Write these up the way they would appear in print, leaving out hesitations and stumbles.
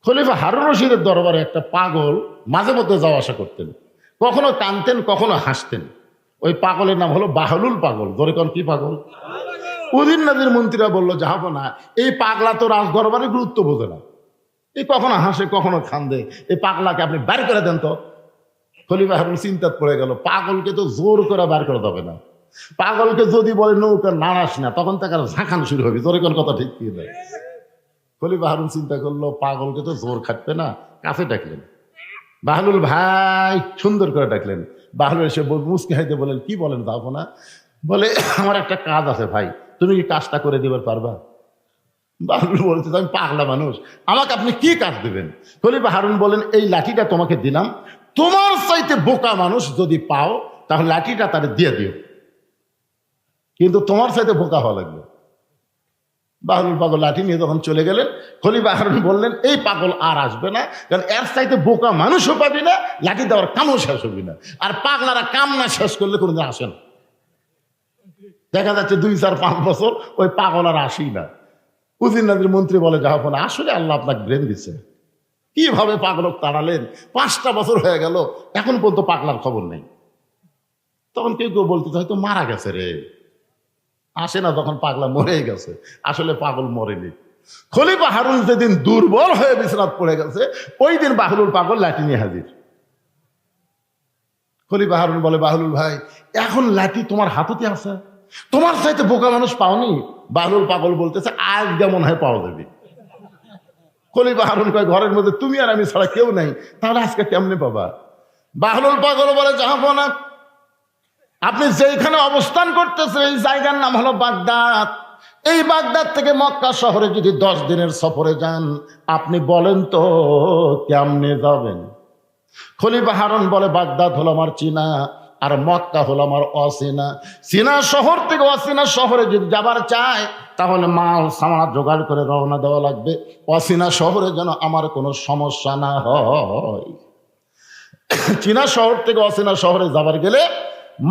খলিফা হারুন রশিদের দরবারে একটা পাগল মাঝে মধ্যে যাওয়া আসা করতেন, কখনো কানতেন কখনো হাসতেন। ওই পাগলের নাম হলো বাহলুল পাগল। ধরে কোন কি পাগল? উদিন নাদির মন্ত্রীরা বললো, যাবো না, এই পাগলা তো রাজ দরবারে গুরুত্ব বোঝে না, এই কখনো হাসে কখনো কান্দে, এই পাগলাকে আপনি বের করে দেন তো। খলিফা হারুন চিন্তাত পড়ে গেল, পাগলকে তো জোর করে বার করে দেবে না, পাগলকে যদি বলে নৌকা নাড়াস না, তখন তাকে ঝাঁকান শুরু হবে। জোরে কোন কথা ঠিক কি না? খলিফা হারুন চিন্তা করলো, পাগলকে তো জোর খাটবে না, কাছে ডাকলেন, বাহলুল ভাই, সুন্দর করে ডাকলেন। বাহলুল এসে মুসকি হাইতে বলেন, কি বলেন যাবো না? বলে, আমার একটা কাজ আছে ভাই, তুমি কি কাজটা করে দিবার পারবা? বাহলুল বলতে, আমি পাগলা মানুষ, আমাকে আপনি কি কাজ দেবেন? খলিফা হারুন বলেন, এই লাঠিটা তোমাকে দিলাম, তোমার চাইতে বোকা মানুষ যদি পাও তাহলে লাঠিটা তারে দিয়ে দিও, কিন্তু তোমার চাইতে বোকা হওয়া লাগবে। বাহলুল পাগল লাঠি নিয়ে যখন চলে গেলেন, খলিফা হারুন বললেন, এই পাগল আর আসবে না, কারণ এর চাইতে বোকা মানুষও পাবি না, লাঠি দেওয়ার কামও শেষ হবি না। আর পাগলারা কাম না শেষ করলে কোনোদিন আসে না। দেখা যাচ্ছে 2-4-5 বছর ওই পাগল আর আসি না। উজির নাদির মন্ত্রী বলে, যাবো না, আসলে আল্লাহ আপনাকে ব্রেন দিচ্ছে, কিভাবে পাগলক তাড়ালেন, 5টা বছর হয়ে গেল, এখন পর্যন্ত পাগলার খবর নেই। তখন কেউ কেউ বলতে, হয়তো মারা গেছে রে। আসে না যখন পাগলা মরেই গেছে, আসলে পাগল মরেনি। খলিফা হারুন যেদিন দুর্বল হয়ে বিছানাত পড়ে গেছে, ওই দিন বাহলুল পাগল লাঠি নিয়ে হাজির। খলিফা হারুন বলে, বাহলুল ভাই, এখন লাঠি তোমার হাততে আছে, তোমার চাইতে বোকা মানুষ পাওনি? বাহলুল পাগল বলতেছে, আজ যেমন হয় পাওয়া যাবে। খলিফা হারুন কয়, ঘরের মধ্যে তুমি আর আমি ছাড়া কেউ নাই, তাহলে আজকে কেমনে পাবা? বাহলুল পাগল বলে, যাবো না, আপনি যেখানে অবস্থান করতেছেন এই জায়গার নাম হলো বাগদাদ। এই বাগদাদ থেকে মক্কা শহরে যদি 10 দিনের সফরে যান, আপনি বলেন তো কেমনে যাবেন? খলিফা হারুন বলে, বাগদাদ হলো আমার চীনা, আর মক্কা হলো আমার অচেনা। চীনা শহর থেকে অচেনা শহরে যদি যাবার চায়, তাহলে মাল সামান জোগাড় করে রওনা দেওয়া লাগবে, অচেনা শহরে যেন আমার কোনো সমস্যা না হয়। চীনা শহর থেকে অচেনা শহরে যাবার গেলে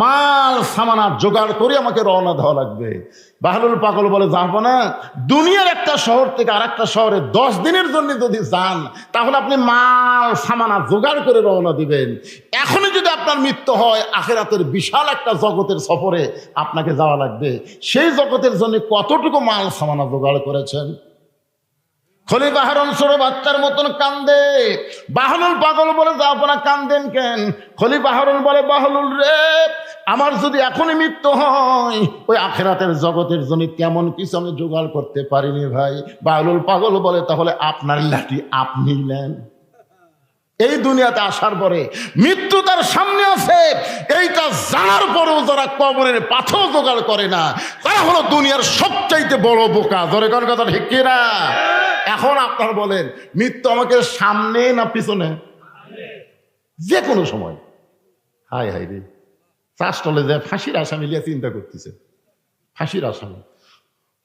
মাল সামানা জোগাড় করে আমাকে রওনা দেওয়া লাগবে। বাহলুল পাগল বলে, যাবো না, দুনিয়ার একটা শহর থেকে আর একটা শহরে 10 দিনের জন্য যদি যান, তাহলে আপনি মাল সামানা জোগাড় করে রওনা দিবেন। এখনই যদি আপনার মৃত্যু হয়, আখিরাতের বিশাল একটা জগতের সফরে আপনাকে যাওয়া লাগবে, সেই জগতের জন্য কতটুকু মাল সামানা জোগাড় করেছেন? খলিফা হারুন ছোট বাচ্চার মতন কান্দে। বাহলুল পাগল বলে, যাবো না, কান্দেন কেন? খলিফা হারুন বলে, বাহলুল রে, আমার যদি এখনই মৃত্যু হয়, ওই আখিরাতের জগতের জন্য তেমন কিছু আমি জোগাড় করতে পারিনি ভাই। বাহলুল পাগল বলে, তাহলে আপনার লাঠি আপনি নেন। এই দুনিয়াতে আসার পরে মৃত্যু তার সামনে আছে, এইটা জানার পরেও যারা কবরের পাথর জোগাড় করে না, তারা হলো দুনিয়ার সবচাইতে বড় বোকা। ধরে কোন কথা ঠিক কিনা? এখন আপনার বলেন, মৃত্যু আমাকে সামনে না পিছনে? যে কোনো সময়। হাই হাই রে, চাষটলে যে ফাঁসির আসামি লিয়া চিন্তা করতেছে, ফাঁসির আসামি,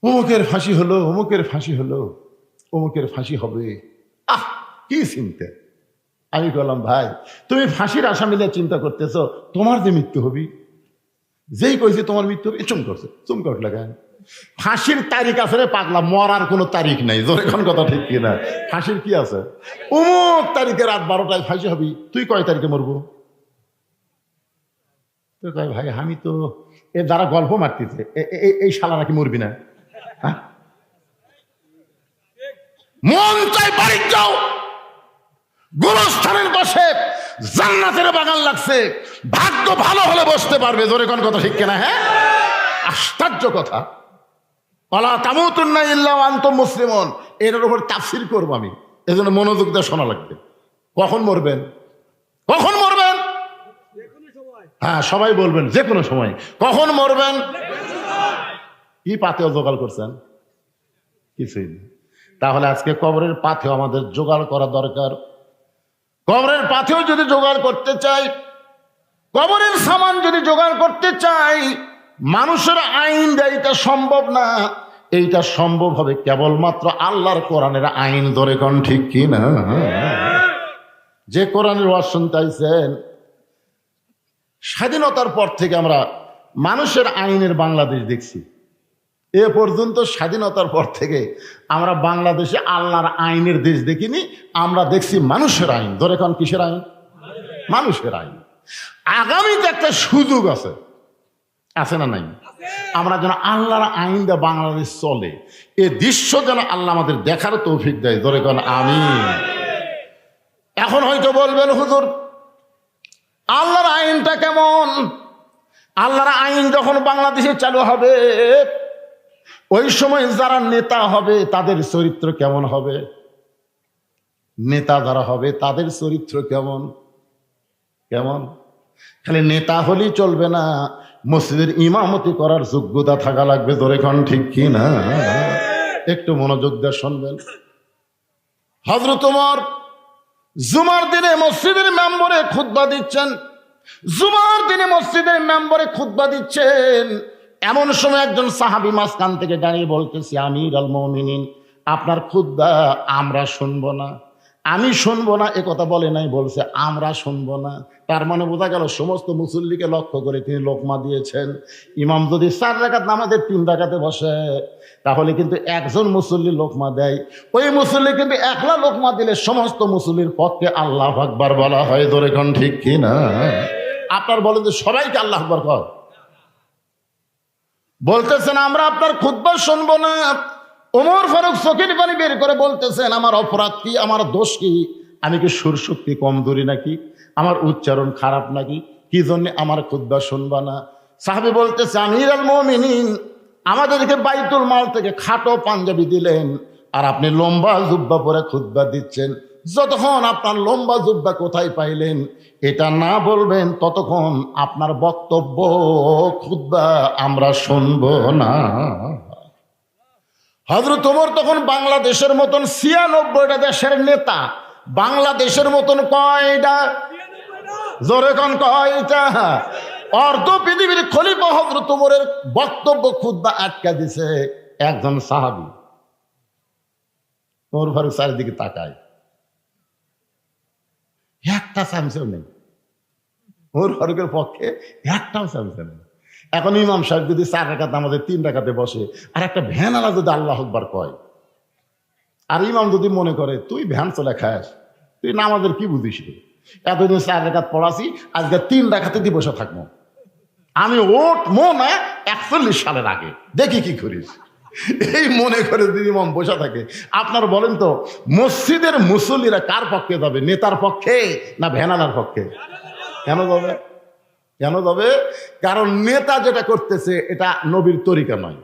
অমুকের ফাঁসি হলো, অমুকের ফাঁসি হলো, অমুকের ফাঁসি হবে। আহ, কি চিন্তা! আমি বললাম, ভাই, তুমি ফাঁসির আসামি নিয়ে চিন্তা করতেছ, তোমার যে মৃত্যু হবি, যেই কইছে তোমার মৃত্যু হবে, চুম করছে, চুম কট লাগায়। ফাঁসির তারিখ আছে রে পাগলা, মরার কোনো তারিখ নাই। জোরে কোন কথা ঠিক কিনা? ফাঁসির কি আছে? অমুক তারিখে রাত 12টায় ফাঁসি হবি, তুই কয় তারিখে মরবো? তো কয়, ভাই, আমি তো এ যারা গল্প মারতেছে, এই শালা নাকি মরবি না? হ্যাঁ, মন চাই বাড়ি যাও, গোরস্থানের পাশে জান্নাতের বাগান লাগছে, ভাগ্য ভালো হলে বসতে পারবে। জোরে কোন কথা ঠিক কিনা? হ্যাঁ, আশ্চর্য কথা। ওয়ালা তামুতুন্না ইল্লা ওয়া আনতুম মুসলিমুন, এর উপর তাফসীর করব আমি, এজন্য মনোযোগ দিয়ে শোনা লাগবে। কখন মরবেন? কখন মরবেন? হ্যাঁ, সবাই বলবেন যে কোনো সময়। কখন মরবেন? কি পাথেও জোগাড় করছেন? কিছুই না। তাহলে আজকে কবরের পাথেও আমাদের জোগাড় করা দরকার। কবরের পাথেও যদি জোগাড় করতে চাই, কবরের সামান যদি জোগাড় করতে চাই, মানুষের আইন দেয় এটা সম্ভব না। এইটা সম্ভব হবে কেবলমাত্র আল্লাহর কোরআনের আইন। ধরে কোন ঠিক কি না? যে কোরআনের ওয়াজ শুনতে আইছেন, স্বাধীনতার পর থেকে আমরা মানুষের আইনের বাংলাদেশ দেখছি। এ পর্যন্ত স্বাধীনতার পর থেকে আমরা বাংলাদেশে আল্লাহর আইনের দেশ দেখিনি, আমরা দেখছি মানুষের আইন। ধরে কোন কিসের আইন? মানুষের আইন। আগামীতে একটা সুযোগ আছে, আছে না নাই? আমরা যেন আল্লাহর আইন দিয়ে বাংলাদেশ চলে, এ দৃশ্য যেন আল্লাহ আমাদের দেখার তৌফিক দেয়। ধরে কোন আমিন। এখন হয়তো বলবেন হুজুর আল্লাহর আইনটা কেমন? আল্লাহর আইন যখন বাংলাদেশে চালু হবে ওই সময় যারা নেতা হবে তাদের চরিত্র কেমন হবে? নেতা যারা হবে তাদের চরিত্র কেমন কেমন? খালি নেতা হলেই চলবে না, মসজিদের ইমামতি করার যোগ্যতা থাকা লাগবে। ধরে কোন ঠিক কি না? একটু মনোযোগ দিয়ে শুনবেন। হযরত ওমর জুমার দিনে মসজিদের মেম্বরে খুতবা দিচ্ছেন, জুমার দিনে মসজিদের মেম্বরে খুতবা দিচ্ছেন। এমন সময় একজন সাহাবী মাঝখান থেকে দাঁড়িয়ে বলতেছে, আমিরুল মুমিনিন, আপনার খুতবা আমরা শুনবো না। আমি শুনবো না এ কথা বলে নাই, বলছে আমরা শুনবো না। তার মানে বোঝা গেল সমস্ত মুসল্লিকে লক্ষ্য করে তিনি লোকমা দিয়েছেন। ইমাম যদি 4 রাকাত নামাজের 3 রাকাতে বসে তাহলে কিন্তু একজন মুসল্লি লোকমা দেয়, ওই মুসল্লি কিন্তু একলা লোকমা দিলে সমস্ত মুসল্লির পক্ষে আল্লাহু আকবার বলা হয়। ধরে কোন ঠিক কি না? আপনার বলেন যে সবাইকে আল্লাহু আকবার কর, বলতেছেন আমরা আপনার খুতবা শুনবো না। ওমর ফারুক চোখের পানি বের করে বলতেছেন, আমার অপরাধ কি? আমার দোষ কি? আমি কি সুরশক্তি কমজোরি নাকি? আমার উচ্চারণ খারাপ নাকি? কি জন্য আমার খুতবা শুনবা না? সাহাবী বলতেছে, আমিরুল মুমিনিন, আমাদেরকে বাইতুল মাল থেকে খাটো পাঞ্জাবি দিলেন আর আপনি লম্বা জুব্বা পরে খুতবা দিচ্ছেন। যতক্ষণ আপনার লম্বা জুব্বা কোথায় পাইলেন এটা না বলবেন ততক্ষণ আপনার বক্তব্য খুতবা আমরা শুনবো না। হযরত ওমর তখন বাংলাদেশের মতন 96টা দেশের নেতা, বাংলাদেশের মতন কয়টা? জোরে কোন কয়টা? অর্ধ পৃথিবীর খলিফা হযরত ওমরের বক্তব্য খুতবা আটকা দিছে একজন সাহাবী। ওমর ফারুক চারিদিকে তাকায়, একটা চামচেও নেই। ওমর ফারুকের পক্ষে একটাও চামচে নেই। এখন ইমাম সাহেব যদি 4 রাকাত নামাজে 3 রাকাতে বসে আর একটা ভ্যানালা যদি আল্লাহু আকবার কয়, আর ইমাম যদি মনে করে তুই ভ্যান চলে খাস, তুই নামাজের কি বুঝিস রে? এতদিন 4 রাকাত পড়াছি, আজকে 3 রাকাতে দিয়ে বসে থাকবো। আমি ওট মনে 41 সালের আগে দেখি কি করিস, এই মনে করে যদি ইমাম বসে থাকে। আপনার বলেন তো মসজিদের মুসল্লিরা কার পক্ষে যাবে? নেতার পক্ষে না ভ্যানালার পক্ষে? কেন যাবে? কেন যাবে? কারণ নেতা যেটা করতেছে এটা নবীর তরিকা নয়,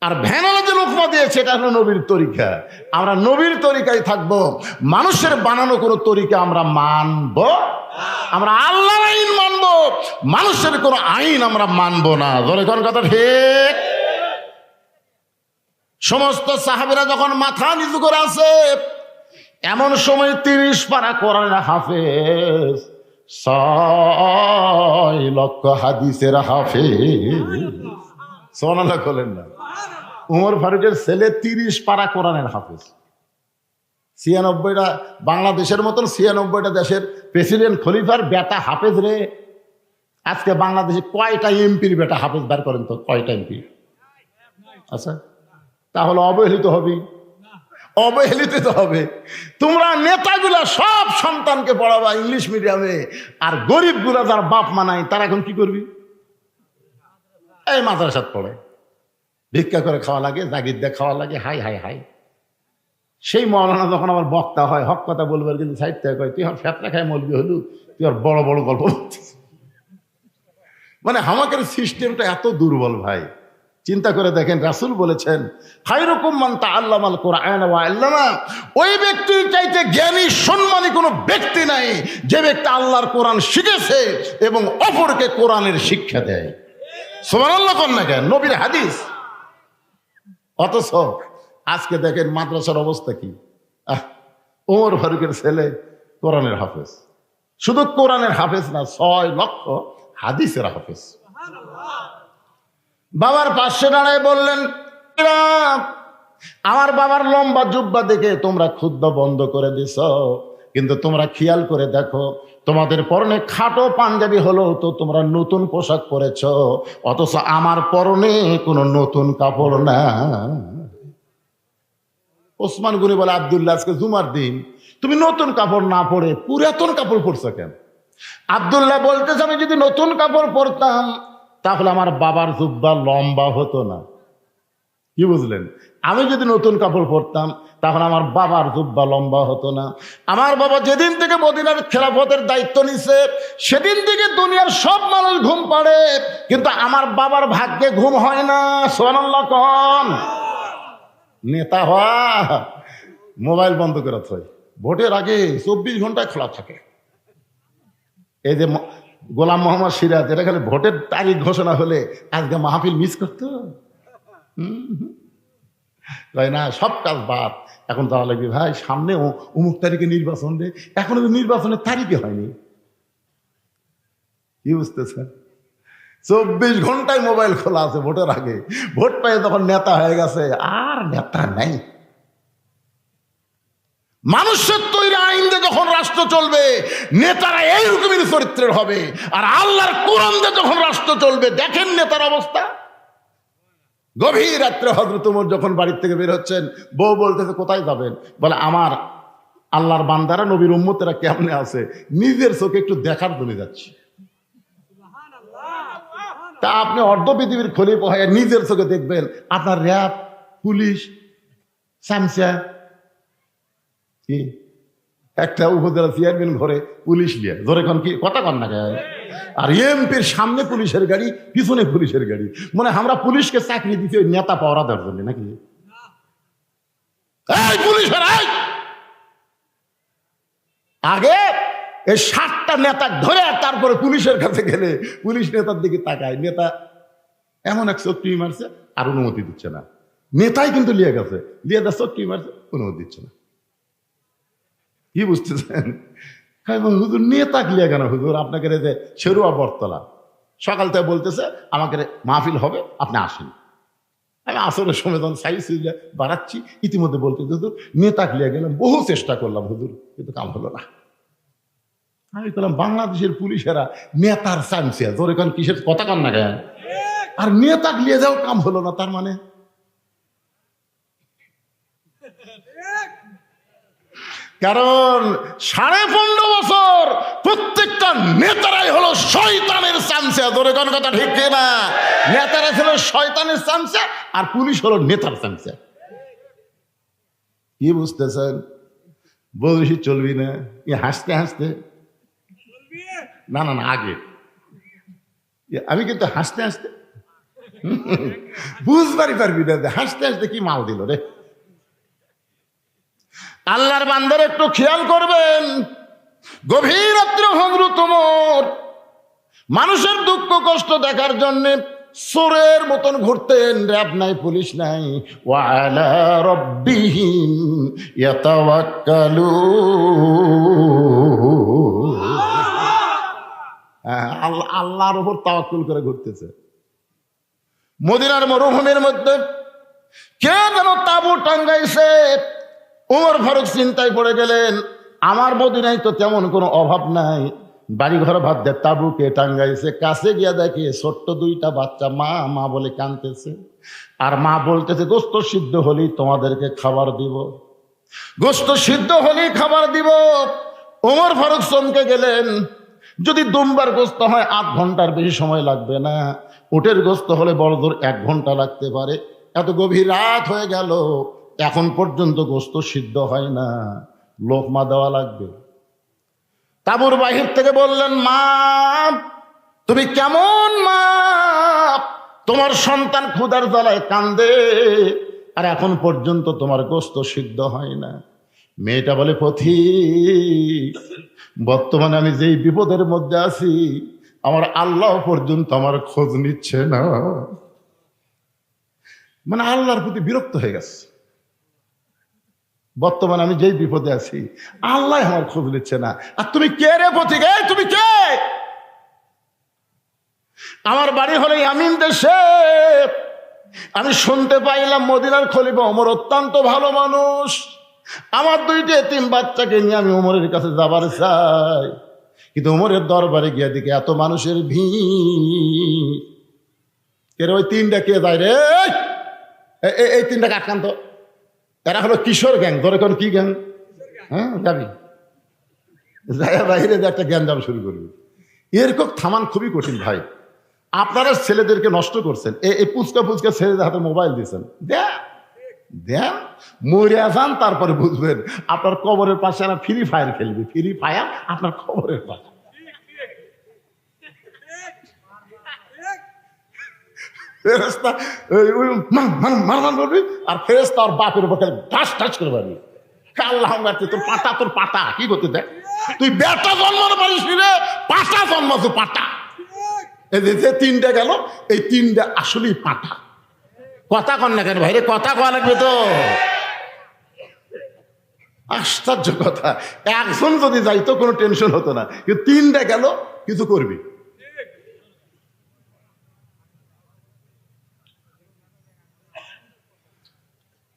আর ভ্যানালা যে লোকমা দিয়েছে এটা হলো নবীর তরিকা। আমরা নবীর তরিকায় থাকবো, মানুষের বানানো কোনো তরিকা আমরা মানব, আমরা আল্লাহর আইন মানব, মানুষের কোনো আইন আমরা মানব না। ধরে কোন কথা ঠিক? সমস্ত সাহাবীরা যখন মাথা নিচু করে আছে এমন সময় 30 পারা কোরআনের হাফেজ, 6 লক্ষ হাদিসের হাফেজ, সুবহানাল্লাহ বলেন না? ওমর ফারুকের ছেলে 30 পারা কোরআনের হাফেজ। 96টা বাংলাদেশের মতন 96টা দেশের প্রেসিডেন্ট খলিফার বেটা হাফেজ রে। আজকে বাংলাদেশে কয়টা এমপির বেটা হাফেজ বার করেন তো? কয়টা এমপি? আচ্ছা, তাহলে অবহেলিত হবে, অবহেলিত তো হবে। তোমরা নেতাগুলা সব সন্তানকে পড়াবা ইংলিশ মিডিয়ামে, আর গরিবগুলা যার বাপ মা নাই তারা এখন কি করবি? এই মাদ্রাসাত পড়ে, ভিক্ষা করে খাওয়া লাগে, জাগির দিয়ে খাওয়া লাগে। High high high. সেই মৌলানা যখন আমার বক্তা হয়, হক কথা বলবার কিন্তু সাইড থেকে কয়, তুই আমার ফ্যাটলা খায় মলবি হলু, তুই আর বড় বড় গল্প বলছিস। মানে আমাদের সিস্টেমটা এত দুর্বল ভাই। চিন্তা করে দেখেন, রাসূল বলেছেন খায়রুকুম মান তাআল্লামাল কুরআন ওয়া আল্লামা। ওই ব্যক্তির চাইতে জ্ঞানী সম্মানী কোনো ব্যক্তি নাই যে ব্যক্তি আল্লাহর কোরআন শিখেছে এবং অপরকে কোরআনের শিক্ষা দেয়। সুবহানাল্লাহ কোন না কেন? নবীর হাদিস। অথচ আজকে দেখেন মাদ্রাসার অবস্থা কি। ওমর ফারুকের ছেলে কোরআনের হাফেজ, শুধু কোরআনের হাফেজ না, 6 লক্ষ হাদিসের হাফেজ। বাবার পাশে দাঁড়ায় বললেন, আমার বাবার লম্বা জুব্বা দেখে তোমরা খুতবা বন্ধ করে দিছ, কিন্তু তোমরা খেয়াল করে দেখো তোমাদের পরনে খাটো পাঞ্জাবি হলো তো তোমরা নতুন পোশাক পরেছ, অথচ আমার পরনে কোনো নতুন কাপড় না। ওসমান গনি বলে, আব্দুল্লাহ আজকে জুমার দিন, তুমি নতুন কাপড় না পরে পুরাতন কাপড় পরছো কেন? আব্দুল্লাহ বলতেছে, আমি যদি নতুন কাপড় পরতাম তাহলে আমার বাবার জুব্বা লম্বা হতো না। কি বুঝলেন? আমি যদি নতুন কাপড় পরতাম তাহলে আমার বাবার জুব্বা লম্বা হতো না। আমার বাবা যেদিন থেকে মদিনার খেলাফতের দায়িত্ব নিছে সেদিন থেকে দুনিয়ার সব মানুষ ঘুম পাড়ে, কিন্তু আমার বাবার ভাগ্যে ঘুম হয় না। সুবহানাল্লাহ কোন? নেতা হওয়া মোবাইল বন্ধ করে থয়, ভোটের আগে 24 ঘন্টায় খোলা থাকে। এই যে গোলাম মোহাম্মদ সিরাজ, এটা খালি ভোটের তারিখ ঘোষণা হলে আজকে মাহফিল মিস করতো। তাই না? সব কাজ বাদ। এখন তারা লাগবে, ভাই সামনে অমুক তারিখে নির্বাচন রে, এখনো নির্বাচনের তারিখে হয়নি। কি বুঝতেছেন? 24 ঘন্টায় মোবাইল খোলা আছে ভোটের আগে। ভোট পাইয়ে তখন নেতা হয়ে গেছে, আর নেতা নাই। মানুষের তৈরি আইন দিয়ে যখন রাষ্ট্র চলবে নেতারা এইরকমের চরিত্রের হবে, আর আল্লাহর কোরআন দিয়ে যখন রাষ্ট্র চলবে দেখেন নেতার অবস্থা। গভীর রাত্রে হযরত ওমর যখন বাড়ির থেকে বের হচ্ছেন, বউ বলতেছে কোথায় যাবেন? বলে আমার আল্লাহর বান্দারা নবীর উম্মতেরা কেমনে আছে নিজের চোখে একটু দেখার জন্য যাচ্ছি। তা আপনি অর্ধ পৃথিবীর খলিফা হয়ে নিজের চোখে দেখবেন আপনার র্যাব, পুলিশ, সামসা, কি একটা উপজেলা চেয়ারম্যান ঘরে পুলিশ নিয়ে ধরে কোন কি কথা কন না গায়, আর এমপির সামনে পুলিশের গাড়ি, পিছনে পুলিশের গাড়ি। মানে আমরা পুলিশকে চাকরি দিতে ওই নেতা পাওয়া দেওয়ার জন্য নাকি? এই পুলিশের আগে এই 7টা নেতা ধরে তারপরে পুলিশের কাছে গেলে পুলিশ নেতার দিকে তাকায়, নেতা এমন এক চোখটি মারছে আর অনুমতি দিচ্ছে না। নেতাই কিন্তু লিয়ে গেছে, লিয়ে যা চোখটি মারছে, অনুমতি দিচ্ছে না। কি বুঝতেছেন? হুজুর নেতা লিয়ে কেন হুজুর? আপনাকে যে শেরুয়া বটতলা সকাল থেকে বলতেছে আমাকে মাহফিল হবে, আপনি আসেন। আমি আসরের সময় তখন সাইজ বাড়াচ্ছি, ইতিমধ্যে বলতে হুজুর নেতা লিয়ে গেলাম, বহু চেষ্টা করলাম হুজুর, কিন্তু কাম হলো না। আমি বললাম বাংলাদেশের পুলিশেরা নেতার চান্সিয়া তোর এখন কিসের কথা কান না কেন? আর নেতা লিয়ে যাও কাম হলো না, তার মানে কারণ 15.5 বছর প্রত্যেকটা নেতারাই হলো শয়তানের চামচা। তোরে কোন কথা ঠিক না? নেতারা ছিল শয়তানের চামচা আর পুলিশ হলো নেতার চামচা। কি বুঝতেছেন? বলছি চলবি না, হাসতে হাসতে না না না আগে আমি কিন্তু হাসতে হাসতে বুঝবারই পারবি না, হাসতে হাসতে কি মাল দিল রে। আল্লাহর বান্দার একটু খেয়াল করবেন, গভীর রাত্রে হযরত ওমর মানুষের দুঃখ কষ্ট দেখার জন্য চোরের মতন ঘুরতেন। র‍্যাব নাই, পুলিশ নাই। ওয়া আলা রাব্বিহিম ইয়াতাওয়াক্কালুন, আল্লাহর উপর তাওয়াক্কুল করে ঘুরতেছে। মদিনার মরুভূমির মধ্যে কে যেন তাঁবু টাঙ্গাইছে। ওমর ফারুক চিন্তায় পড়ে গেলেন, আমার মদিনায় তো তেমন কোনো অভাব নাই, বাড়ি ঘর ভাত দে, তাঁবু কে টাঙ্গাইছে? কাছে গিয়া দেখে ছোট্ট 2টা বাচ্চা মা মা বলে কাঁদতেছে, আর মা বলতেছে গোস্ত সিদ্ধ হলেই তোমাদেরকে খাবার দিব, গোস্ত সিদ্ধ হলেই খাবার দিব। ওমর ফারুক চমকে গেলেন, যদি দুম্বার গোস্ত হয় 8 ঘন্টার বেশি সময় লাগবে না, উটের গোস্ত হলে বড়জোর 1 ঘন্টা লাগতে পারে। এত গভীর রাত হয়ে গেল, এখন পর্যন্ত গোস্ত সিদ্ধ হয় না, লোকমা দেওয়া লাগবে। তাঁবুর বাহির থেকে বললেন, মা তুমি কেমন মা? তোমার সন্তান ক্ষুধার জ্বালায় কান্দে, আর এখন পর্যন্ত তোমার গোস্ত সিদ্ধ হয় না। মেয়েটা বলে, পথিক, বর্তমানে আমি যেই বিপদের মধ্যে আছি আমার আল্লাহ পর্যন্ত আমার খোঁজ নিচ্ছে না। মানে আল্লাহর প্রতি বিরক্ত হয়ে গেছে। বর্তমানে আমি যেই বিপদে আছি আল্লাহ আমার খোঁজ নিচ্ছে না, আর তুমি কে রে পথিক? তুমি কে? আমার বাড়ি হলো ইয়ামিন দেশে। আমি শুনতে পাইলাম মদিনার খলিফা ওমর অত্যন্ত ভালো মানুষ। আমার 2টি এতিম বাচ্চাকে নিয়ে আমি ওমরের কাছে যাবার চাই। কিন্তু ওমরের দরবারে গিয়া দিকে এত মানুষের ভিড়, এর ওই তিনটা কে যায় রে, এই তিনটা আটকান্ত, এরা হলো কিশোর গ্যাং। ধরে কোন কি গ্যাং? হ্যাঁ যাবি যায় বাইরে যে একটা জ্ঞান জাম শুরু করবি, এরকম থামান খুবই কঠিন ভাই। আপনারা ছেলেদেরকে নষ্ট করছেন, এই পুচকা পুচকা ছেলেদের হাতে মোবাইল দিয়েছেন, দেন মরিয়া যান, তারপরে বুঝবেন। আপনার কবরের পাশে না ফ্রি ফায়ার খেলবে, ফ্রি ফায়ার আপনার কবরের পাশে। ফেরেস্তা মারমান করবি, আর ফেরেস্তা আর বাপের উপর ঠাস ঠাস করে পারবি। আল্লাহ তোর পাটা, তোর পাটা কি করতে দেখ, তুই বেটা জন্মানো পারিস রে, পাটা জন্মাতো পাটা। এই যে তিনটা গেল, এই তিনটা আসলেই পাটা। কথা কন না কেন ভাই রে, কথা কয়া লাগবে তো। আশ্চর্য কথা, একজন যদি যাইতো কোনো টেনশন হতো না, কিন্তু তিনটা গেল কিছু করবি।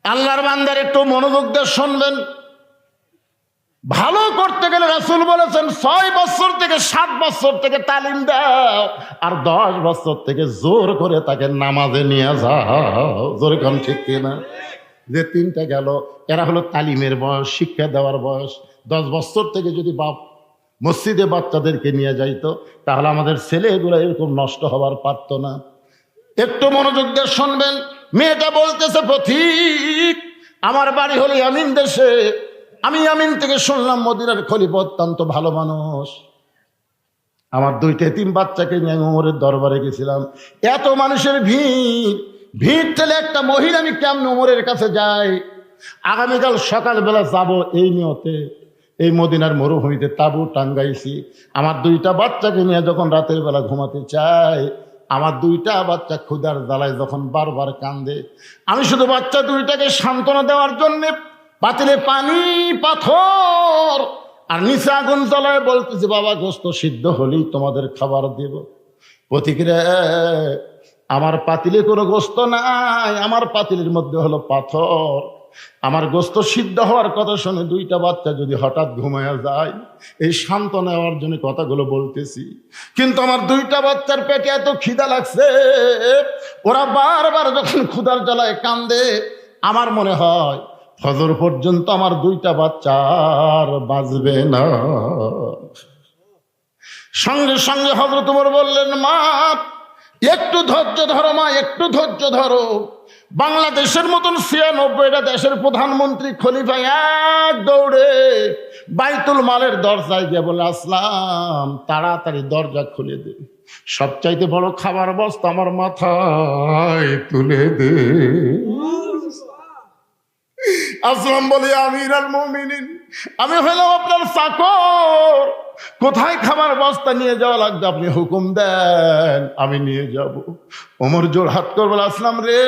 আল্লাহর বান্দার একটু মনোযোগ দিয়ে শুনবেন। ভালো করতে গেলে রাসূল বলেছেন 6 বছর থেকে 7 বছর থেকে তালিম দাও, আর 10 বছর থেকে জোর করে তাকে নামাজে নিয়ে যাও। জোরে কম ঠিক কিনা? যে তিনটা গেল, এরা হলো তালিমের বয়স, শিক্ষা দেওয়ার বয়স। 10 বছর থেকে যদি বাপ মসজিদে বাচ্চাদেরকে নিয়ে যাইতো, তাহলে আমাদের ছেলেগুলো এরকম নষ্ট হবার পারত না। একটু মনোযোগ দিয়ে শুনবেন। মেয়েটা বলতেছে, পথিক আমার বাড়ি হলো ইয়ামিন দেশে, আমি ইয়ামিন থেকে শুনলাম মদিনার খলিফা অত্যন্ত ভালো মানুষ। আমার 2টা এতিম বাচ্চাকে নিয়ে আমি ওমরের দরবারে গেছিলাম। এত মানুষের ভিড় ঠেলে একটা মহিলা, আমি কেমন ওমরের কাছে যাই? আগামীকাল সকালবেলা যাব এই নিয়তে। এই মদিনার মরুভূমিতে তাঁবু টাঙ্গাইছি। আমার 2টা বাচ্চাকে নিয়ে যখন রাতের বেলা ঘুমাতে চাই, আমার 2টা বাচ্চা ক্ষুধার জ্বালায় যখন বারবার কান্দে, আমি শুধু বাচ্চা 2টাকে সান্ত্বনা দেওয়ার জন্যে পাতিলে পানি, পাথর আর নিচে আগুন জ্বালায় বলতেছি, বাবা গোস্ত সিদ্ধ হলেই তোমাদের খাবার দেব। প্রতিক্রিয়া, আমার পাতিলে কোনো গোস্ত নাই, আমার পাতিলের মধ্যে হলো পাথর। আমার গোস্ত সিদ্ধ হওয়ার কথা শুনে 2টা বাচ্চা যদি হঠাৎ ঘুমায়া যায়, এই শান্ত নেওয়ার জন্য কথাগুলো বলতেছি। কিন্তু আমার 2টা বাচ্চার পেটে এত খিদা লাগছে, ওরা বারবার যখন ক্ষুধার জ্বালায় কান্দে, আমার মনে হয় ফজর পর্যন্ত আমার 2টা বাচ্চা আর বাঁচবে না। সঙ্গে সঙ্গে হযরত ওমর বললেন, মা একটু ধৈর্য ধরো, মা একটু ধৈর্য ধরো। বাংলাদেশের মতন 96টা দেশের প্রধানমন্ত্রী খলিফা এক দৌড়ে বাইতুল মালের দরজায় গিয়ে বলে, আসলাম তাড়াতাড়ি দরজা খুলে দে, সবচাইতে বড় খাবার বস্তা আমার মাথায় তুলে দে। আসলাম বলে, আমিরুল মুমিনিন, আমি হলাম আপনার চাকর, কোথায় খাবার বস্তা নিয়ে যাওয়া লাগবে আপনি হুকুম দেন, আমি নিয়ে যাব। ওমর জোর হাত করে বলে, আসলাম রে,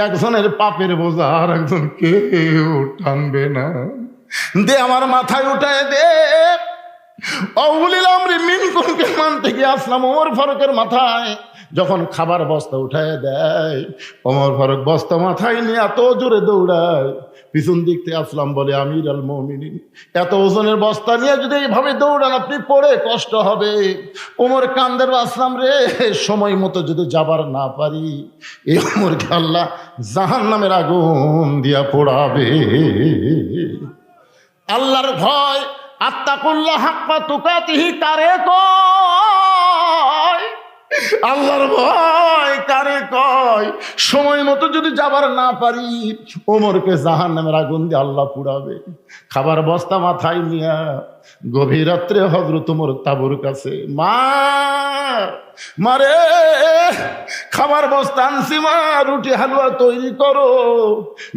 একজনের পাপের বোঝা আর একজন কেউ টানবে না, দে আমার মাথায় উঠায় দে। মিনকুমকে মানতে গিয়ে আসলাম ওমর ফারুকের মাথায় যখন খাবার বস্তা উঠায় দেয়, ওমর ফারুক বস্তা মাথায় নিয়ে এত জোরে দৌড়ায়, পিছন দিক থেকে আসলাম বলে, আমিরুল মুমিনিন, এত ওজনের বস্তা নিয়ে যদি এইভাবে দৌড়ান আপনি পড়ে কষ্ট হবে। ওমর কান্দের, আসলাম রে, সময় মতো যদি যাবার না পারি, এই ওমরকে আল্লাহ জাহান্নামের আগুন দিয়া পোড়াবে। আল্লাহর ভয়, আত্তাকুল্লাহ হাক্কা তুকাতিহি কারে কয়? আল্লাহর ভয় কারে কয়? সময় মতো যদি যাবার না পারি, ওমরকে জাহান্নামের আগুন দিয়ে আল্লাহ পুড়াবে। খাবার বস্তা মাথায় নিয়া গভীর রাত্রে হযরত ওমর তাঁবুর কাছে, মারে খাবার বস্তা আনছি, মা রুটি হালুয়া তৈরি করো।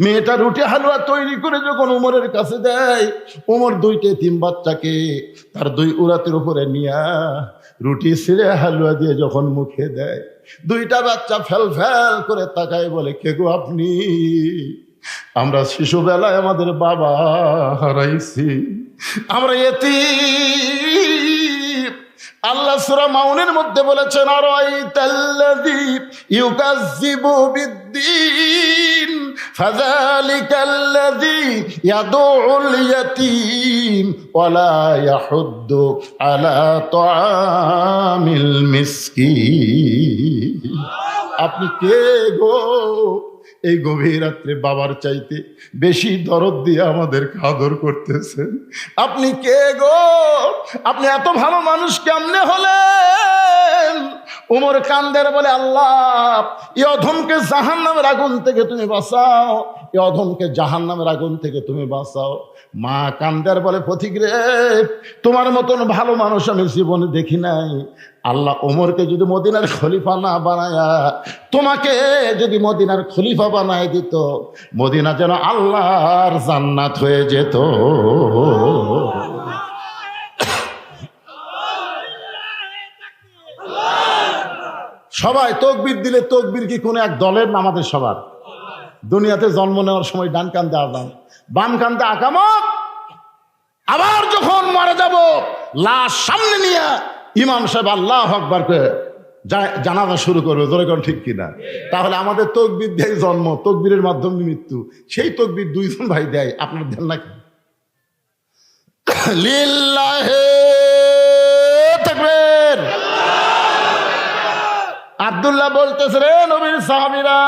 মেয়েটা রুটি হালুয়া তৈরি করে যখন ওমরের কাছে দেয়, ওমর 2টা এতিম বাচ্চাকে তার 2 উরাতের উপরে নিয়া রুটি ছিঁড়ে হালুয়া দিয়ে যখন মুখে দেয়, 2টা বাচ্চা ফেল ফেল করে তাকায়, বলে, কে গো আপনি? আমরা শিশুবেলায় আমাদের বাবা হারাইছি, আমরা এতিম। আল্লাহ সূরা মাউনের মধ্যে বলেছেন, আরাইতাল্লাযী ইউকাযযিবু বিদ্দীন ফাযালিকাল্লাযী ইয়াদউল ইয়াতীম ওয়ালা ইয়াহুদ্দু আলা তাআমিল মিসকিন। আপনি কে গো এই গভীর রাত্রে বাবার চাইতে বেশি দরদ দিয়ে আমাদেরকে আদর করতেছেন? আপনি কে গো? আপনি এত ভালো মানুষ কেমনে হলেন? উমর কান্দের বলে, আল্লাহ এই অধমকে জাহান্নামের আগুন থেকে তুমি বাঁচাও, এই অধমকে জাহান্নামের আগুন থেকে তুমি বাঁচাও। মা কান্দের বলে, পথিক রে, তোমার মতন ভালো মানুষ আমি জীবনে দেখি নাই। আল্লাহ ওমরকে যদি মদিনার খলিফা না বানায়া তোমাকে যদি মদিনার খলিফা বানায় দিত, মদিনা যেন আল্লাহর জান্নাত হয়ে যেত। সবাই তকবীর দিলে, তকবীর কি কোনো এক দলের না? আমাদের সবার। দুনিয়াতে জন্ম নেওয়ার সময় ডান কান্দে আজান, বাম কান্দে আকামত। আবার যখন মারা যাব, লাশ সামনে নিয়ে ইমাম সাহেব আল্লাহু আকবার করে জানাজা শুরু করবে। জোরে কোন ঠিক কিনা? তাহলে আমাদের তকবীর দেয় জন্ম, তকবীরের মাধ্যমে মৃত্যু। সেই তকবীর দুইজন ভাই দেয়, আপনার দেন নাকি? লিল্লাহে তাকবীর। আব্দুল্লাহ বলতেছে, রে নবীর সাহাবীরা,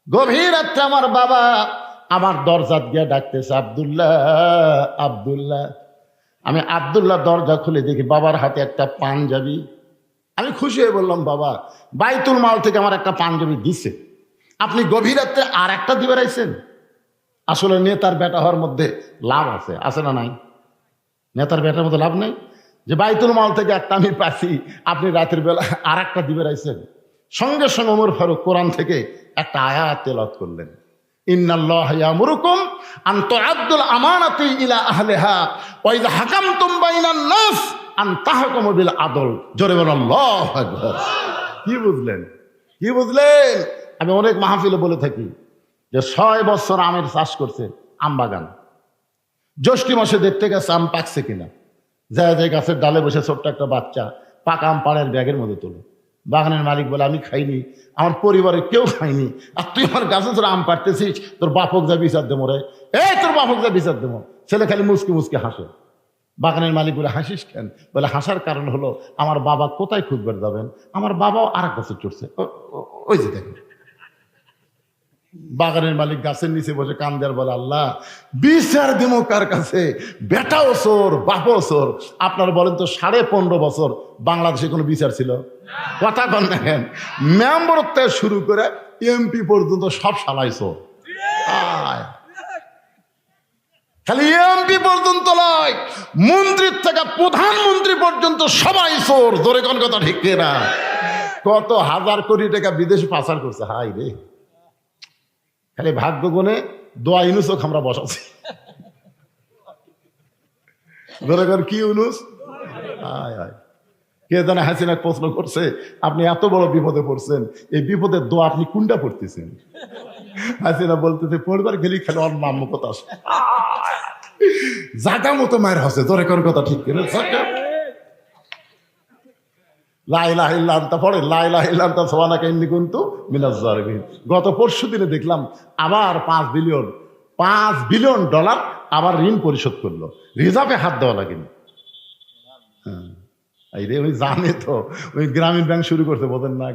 গভীর রাত্রে আমার বাবা আমার দরজাত গিয়ে ডাকতেছে, আব্দুল্লাহ আব্দুল্লাহ। আমি আব্দুল্লাহ দরজা খুলে দেখি বাবার হাতে একটা পাঞ্জাবি। আমি খুশি হয়ে বললাম, বাবা বাইতুল মাল থেকে আমার একটা পাঞ্জাবি দিছে, আপনি গভীর রাত্রে আর একটা দিবে রাইছেন। আসলে নেতার বেটা হওয়ার মধ্যে লাভ আছে, আছে না নাই? নেতার বেটার মধ্যে লাভ নেই যে বাইতুল মাল থেকে একটা আমি পাচ্ছি, আপনি রাতের বেলা আর একটা দিবে রাইছেন। সঙ্গে সঙ্গে ওমর ফারুক কোরআন থেকে একটা আয়াত তেলাওয়াত করলেন, ইন্নাল্লাহা ইয়ামুরুকুম আন তুআদ্দুল আমানাতি ইলা আহলিহা ওয়া ইযা হাকামতুম বাইনান নাস আন তাহকুমু বিল আদল। জোরে বলেন আল্লাহু আকবার। কি বুঝলেন? কি বুঝলেন? আমি অনেক মাহফিলে বলে থাকি যে 6 বছর আমের চাষ করছে, আম বাগান। জ্যৈষ্ঠ মাসে দেখতে গেছে আম পাকছে কিনা, যায় যায় গাছের ডালে বসে ছোট্ট একটা বাচ্চা পাকা আম পাড়ের ব্যাগের মধ্যে তোলে। বাগানের মালিক বলে, আমি খাইনি, আমার পরিবারের কেউ খায়নি, আর তুই আমার গাছে তোর আম পাড়তেছিস, তোর বাপক যা বিচার দেবো রে, এই তোর বাপক যা বিচার দেবো। ছেলে খালি মুসকে মুসকে হাসে। বাগানের মালিক বলে, হাসিস কেন? বলে, হাসার কারণ হলো আমার বাবা কোথায় খুঁজবার যাবেন, আমার বাবাও আর এক বছর চড়ছে, ওই যে দেখেন। বাগানের মালিক গাছের নিচে বসে কান্দে আর বলে, আল্লাহ বিচার দেবো কার কাছে? বেটাও চোর, বাপও চোর। আপনারা বলেন তো, 15.5 বছর বাংলাদেশে কোনো বিচার ছিল? কথা কন দেখেন, মেম্বার থেকে শুরু করে এমপি পর্যন্ত সব শালাই চোর। খালি এমপি পর্যন্ত নয়, মন্ত্রীর থেকে প্রধানমন্ত্রী পর্যন্ত সবাই চোর। জোরে কোন কথা ঠিক না? কত হাজার কোটি টাকা বিদেশে পাচার করছে। হাই রে, খালি ভাগ্য গুণে দোয়া ইউনুসও আমরা বসাচ্ছি। ধরে কর কি ইউনুস? আয় আয়, কে জানে হাসিনা প্রশ্ন করছে, আপনি এত বড় বিপদে পড়ছেন, এই বিপদের দোয়া আপনি কোনটা পড়তেছেন? হাসিনা বলতেছে, পড়বার গেলি খালি ওর মাম্মু কথা আসে, জাগা মতো মায়ের হাসে। ধরে কর কথা ঠিক কিনা? লা ইলাহা ইল্লা আনতা পড়ে, লা ইলাহা ইল্লা আনতা সুবহানাকা ইন্নী কুনতু মিনাজ জালিমিন। গত পরশু দিনে দেখলাম আবার $5 বিলিয়ন আবার ঋণ পরিশোধ করলো। রিজার্ভে হাত দেওয়া লাগেনি। এই রে, ওই জানে তো, ওই গ্রামীণ ব্যাংক শুরু করতে বলেন না,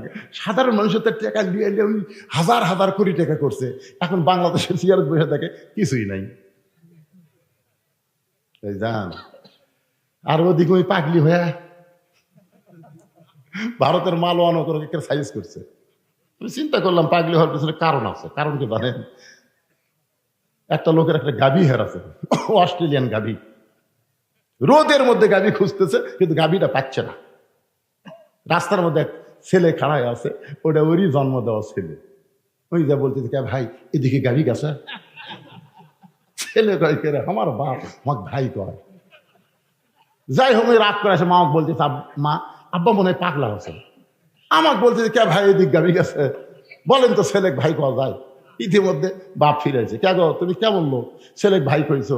সাধারণ মানুষের টাকা দিয়ে ওই হাজার হাজার কোটি টাকা করছে। এখন বাংলাদেশের সিয়ারত বসে দেখে কিছুই নাই। জান আর ওদিকে ওই পাগলি হয়ে ভারতের মাল ওয়ানো করে সাইজ করছে। আমি চিন্তা করলাম, পাগলি হওয়ার পিছনে কারণ আছে। কারণ কি জানেন? একটা লোকের একটা গাভী হারাছে, অস্ট্রেলিয়ান গাভী। রোদের মধ্যে গাভী খুঁজতেছে, কিন্তু গাভীটা পাচ্ছে না। রাস্তার মধ্যে এক ছেলে খাড়ায় আছে, ওটা ওরই জন্ম দেওয়া ছেলে। ওই যা বলতেছে, কে ভাই এদিকে গাভী গেছে? ছেলে কয়, কে রে? আমার বাপ, আমার ভাই কয়। যাই হোক, রাত করে আসে, মা বলতেছে, মা আব্বা মনে হয় পাগলা হচ্ছে। আমাকে বলতেছে, কে ভাই এদিক গাভী গেছে? বলেন তো ছেলে ভাই পাওয়া যায়? ইতিমধ্যে বাপ ফিরেছে। কে গো, তুমি কেমন লোক? ছেলে ভাই কইছো?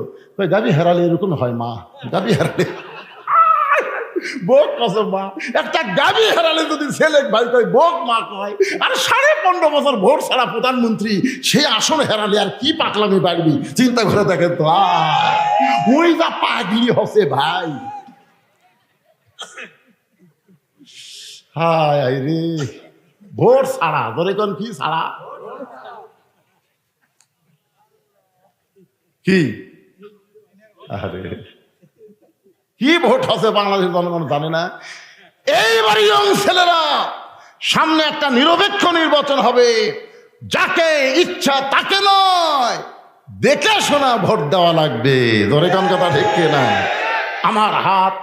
গাভী হারালে এরকম হয় মা, গাভী হারালে। বোক কসম মা, একটা গাভী হারালে যদি ছেলে ভাই কয়, বোক মা কয়। আর 15.5 বছর ভোট ছাড়া প্রধানমন্ত্রী, সেই আসন হারালে আর কি পাকলামি বাড়বি? চিন্তা করে দেখেন তো। ওই যা পাগলি হসে ভাই। হায় রে, ভোট ছাড়া ধরে কোন কি ছাড়া কি? আরে কি ভোট হচ্ছে বাংলাদেশের জনগণ জানে না। এইবার ইয়ং ছেলেরা, সামনে একটা নিরপেক্ষ নির্বাচন হবে, যাকে ইচ্ছা তাকে নয়, দেখে শোনা ভোট দেওয়া লাগবে। ধরে কোন কথা ঠিক না? আমার হাত,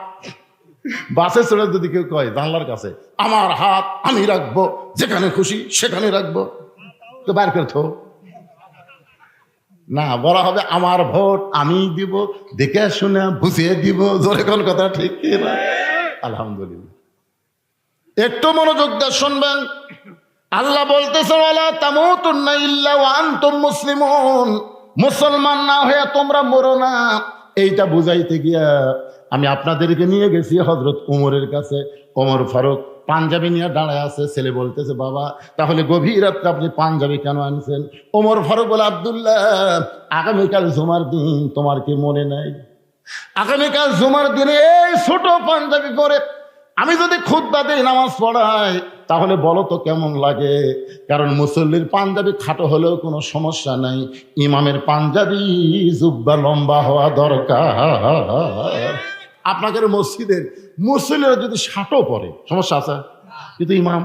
বাসে চড়ে যদি কেউ কয় জানলার কাছে আমার হাত আমি রাখবো, যেখানে খুশি সেখানে রাখবো, তো বাইর করে থো না, বলা হবে আমার ভোট আমি দিব, দেখে শুনে বুঝিয়ে দিব। জোরে কোন কথা ঠিক না? আলহামদুলিল্লাহ। একটু মনোযোগ দিয়ে শুনবেন। আল্লাহ বলতেছে ওয়ালা তামুতুন্না ইল্লা ওয়া আনতুম মুসলিমুন, মুসলমান না হয়ে তোমরা মরো না। এইটা বুঝাইতে গিয়া আমি আপনাদেরকে নিয়ে গেছি হযরত উমরের কাছে। ওমর ফারুক পাঞ্জাবি নিয়ে দাঁড়ায় আছে। ছেলে বলতেছে বাবা তাহলে গভীর রাত্রে আপনি পাঞ্জাবি কেন আনছেন? ওমর ফারুক বলে আব্দুল্লাহ আগামীকাল জুমার দিন, তোমার কি মনে নাই? আগামীকাল জুমার দিনে এই ছোট পাঞ্জাবি পরে আমি যদি খুতবা দেই, নামাজ পড়াই, তাহলে বলো তো কেমন লাগে? কারণ মুসল্লির পাঞ্জাবি খাটো হলেও কোনো সমস্যা নাই, ইমামের পাঞ্জাবি জুব্বা লম্বা হওয়া দরকার। আপনাদের মসজিদের মুসল্লিরা যদি শাটো পরে সমস্যা আছে, কিন্তু ইমাম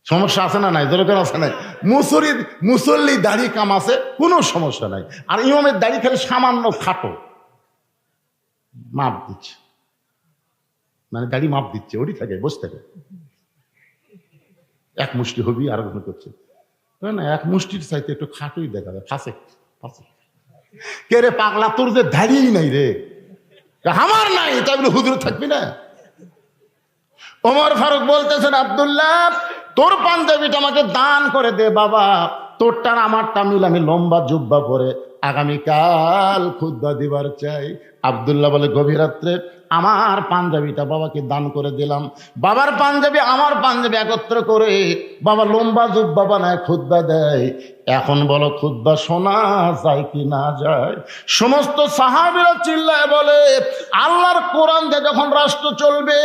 সমস্যা আছে না নাই? দরকার আছে নাই? মুসল্লি দাড়ি কাম আছে, কোনো সমস্যা নাই। আর ইমামের দাড়ি খালি সামান্য খাটো, মাপ দিচ্ছে, মানে দাড়ি মাপ দিচ্ছে, ওটি থাকে বসে থাকে, এক মুষ্টি হবি আর মনে করছে না, এক মুষ্টির চাইতে একটু খাটোই দেখা যায়। ফাঁসে ফাঁসে কে রে পাগলা, তোর যে দাড়িই নাই রে, আমার নাই, তাই বলে হুজুর থাকবি না? ওমর ফারুক বলতেছেন আব্দুল্লাহ তোর পাঞ্জাবিটা আমাকে দান করে দে বাবা, তোরটা আমারটা মিল আমি লম্বা জুব্বা পরে আগামীকাল খুতবা দিবার চাই। আব্দুল্লাহ বলে গভীর রাত্রে আমার পাঞ্জাবিটা বাবাকে দান করে দিলাম। বাবার পাঞ্জাবি আমার পাঞ্জাবি একত্র করে বাবা লম্বা জুব্বা বানায় খুতবা দেয়। এখন বলো খুতবা শোনা যায় কি না যায়? সমস্ত সাহাবীরা চিল্লায় বলে আল্লাহর কোরআন দিয়ে যখন রাষ্ট্র চলবে,